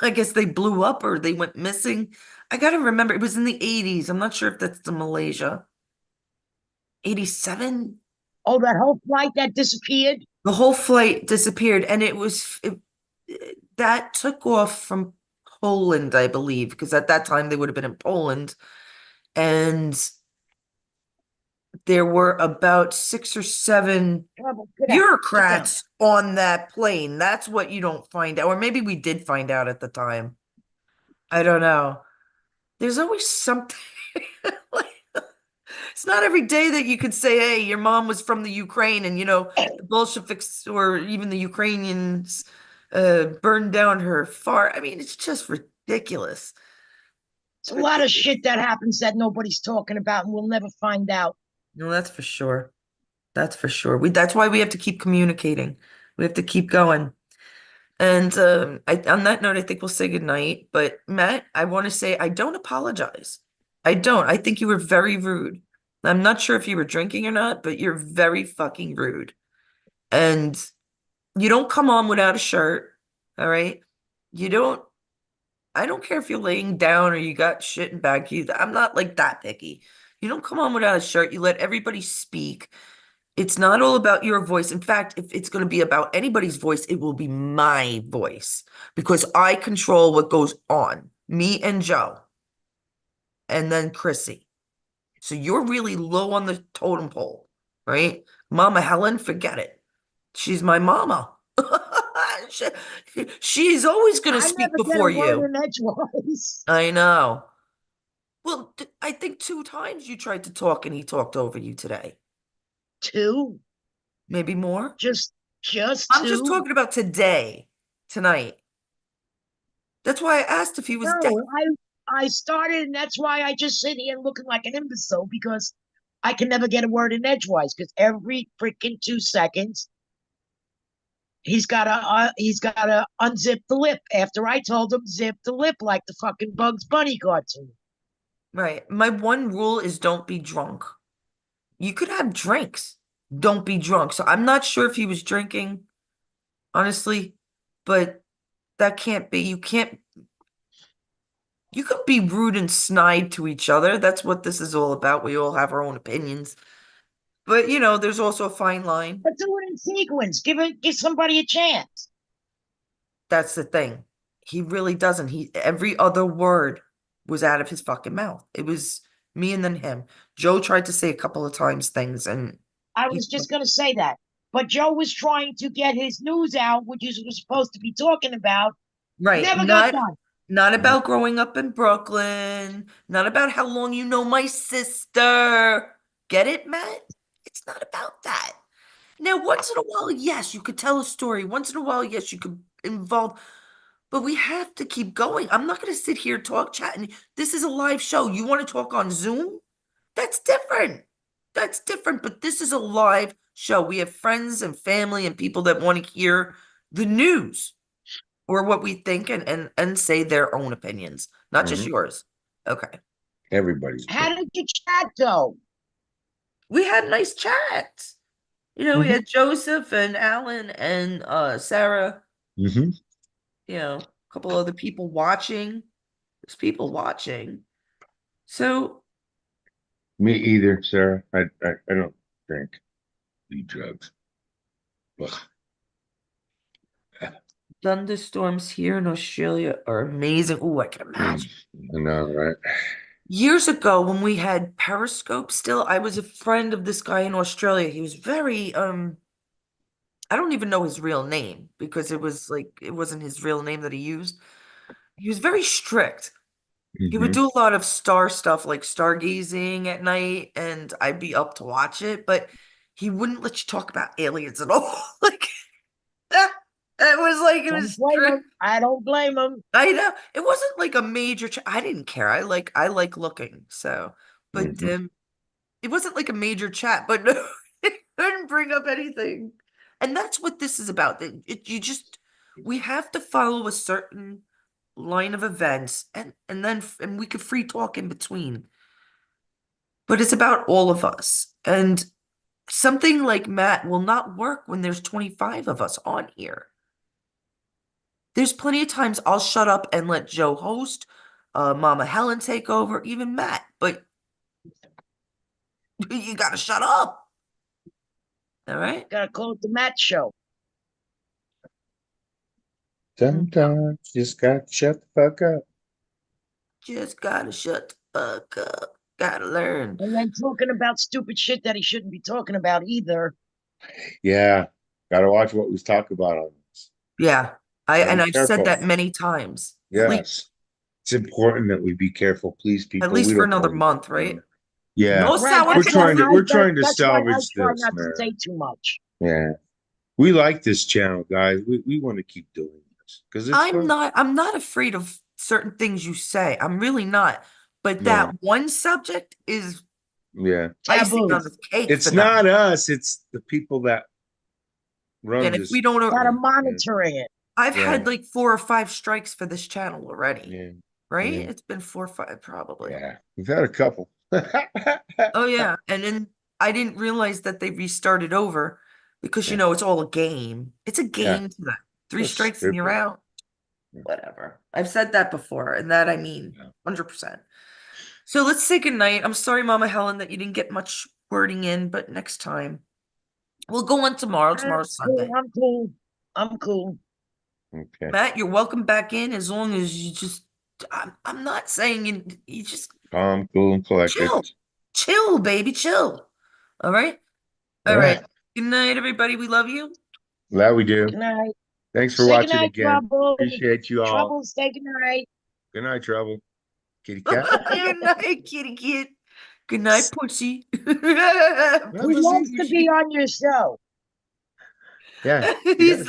I guess they blew up or they went missing. I gotta remember, it was in the 80s. I'm not sure if that's the Malaysia. 87? Oh, that whole flight that disappeared. The whole flight disappeared, and that took off from Poland, I believe, because at that time they would have been in Poland, and there were about 6 or 7 Trouble, get out. Sit down. bureaucrats on that plane. That's what you don't find out, or maybe we did find out at the time. I don't know. There's always something. Like, it's not every day that you could say, hey, your mom was from the Ukraine and, the Bolsheviks or even the Ukrainians burned down her far. I mean, it's just ridiculous. It's It's a lot of ridiculous. shit that happens that nobody's talking about, and we'll never find out. No, that's for sure. That's for sure. That's why we have to keep communicating. We have to keep going. And on that note, I think we'll say goodnight. But Matt, I want to say I don't apologize. I don't. I think you were very rude. I'm not sure if you were drinking or not, but you're very fucking rude. And you don't come on without a shirt. All right. You don't, I don't care if you're laying down or you got shit in back of you. I'm not like that picky. You don't come on without a shirt. You let everybody speak. It's not all about your voice. In fact, if it's going to be about anybody's voice, it will be my voice because I control what goes on. Me and Joe, and then Chrissy. So you're really low on the totem pole, right? Mama Helen, forget it. She's my mama. She- She's always going to I speak never get a before word you. in edgewise. I know. Well, I think 2 times you tried to talk and he talked over you today. Two, Maybe more. just I'm just two. talking about today, tonight. That's why I asked if he was dead. No, I started, and that's why I just sit here looking like an imbecile because I can never get a word in edgewise because every freaking 2 seconds he's gotta unzip the lip after I told him zip the lip like the fucking Bugs Bunny cartoon. Right. My one rule is don't be drunk. You could have drinks. Don't be drunk. So I'm not sure if he was drinking, honestly, but that can't be. You could be rude and snide to each other. That's what this is all about. We all have our own opinions. But there's also a fine line. But do it in sequence. Give somebody a chance. That's the thing. He really doesn't. Every other word was out of his fucking mouth. It was me and then him. Joe tried to say a couple of times things and I he was just gonna say that. But Joe was trying to get his news out, which he was supposed to be talking about. right, Never got done. not about growing up in Brooklyn, not about how long you know my sister. Get it, Matt? It's not about that. Now, once in a while, yes, you could tell a story. Once in a while, yes, you could involve, but we have to keep going. I'm not going to sit here chatting. This is a live show. You want to talk on Zoom? That's different. That's different, but this is a live show. We have friends and family and people that want to hear the news or what we think and say their own opinions, not just Mhm. yours. Okay. Everybody's How opinion. did your chat go? We had nice chats. We Mhm. had Joseph and Alan and Sarah, Mhm. a couple other people watching. There's people watching. So Me either, Sarah. I don't drink, do drugs. Ugh. thunderstorms here in Australia are amazing. Oh, I can imagine. I know, right? Years ago, when we had Periscope still, I was a friend of this guy in Australia. He was very, I don't even know his real name because it wasn't his real name that he used. He was very strict. He would Hmm. do a lot of star stuff like stargazing at night, and I'd be up to watch it, but he wouldn't let you talk about aliens at all. Like, it Don't was blame strict. him. I don't blame him. I know it wasn't like a major. I didn't care. I like looking. So, but Hmm. it wasn't like a major chat. But no, it couldn't bring up anything. And that's what this is about. We have to follow a certain line of events, and we could free talk in between. But it's about all of us, and something like Matt will not work when there's 25 of us on here. There's plenty of times I'll shut up and let Joe host, Mama Helen take over, even Matt, but you gotta shut up. All right? Gotta call it the Matt Show. Sometimes you just got to shut the fuck up. Just gotta shut the fuck up. Gotta learn. And then talking about stupid shit that he shouldn't be talking about either. Yeah, gotta watch what we talk about on this. Yeah. Gotta And be I've said careful. that many times. Please, Yes, it's important that we be careful, please, at people. least We for don't another know. month, right? Yeah, No Right. sour candy. we're trying to That's why I salvage try this, not to man. say too much. Yeah, we like this channel, guys. We want to keep doing this because it's fun. I'm not afraid of certain things you say. I'm really not. But No, that one subject is yeah, icing Taboo. on the cake for it's them. not us. It's the people that run And if we this. don't, That are Yeah, monitoring it. I've yeah, had like 4 or 5 strikes for this channel already, yeah, right? yeah, It's been 4 or 5 probably. yeah. We've had a couple. Oh yeah. And then I didn't realize that they restarted over because Yeah, it's all a game. It's a yeah, game to them. Three so strikes and you're stupid. out. Yeah, Whatever. I've said that before, and that I mean yeah. 100%. So let's say goodnight. I'm sorry, Mama Helen, that you didn't get much wording in, but next time. We'll go on tomorrow. Tomorrow's Sunday. I'm cool. I'm cool. Okay. Matt, you're welcome back in as long as you just. I'm not saying you just Calm, cool, and collected. chill, baby, chill. All right. All All right. right. Good night, everybody. We love you. That we do. Good night. Thanks for Say good watching night, again. Trouble. Appreciate you all. Trouble, say good night. Good night, Trouble. Kitty cat. Good night, kitty kid. Good night, pussy. He Pussy. loves to be on your show. Yeah. He's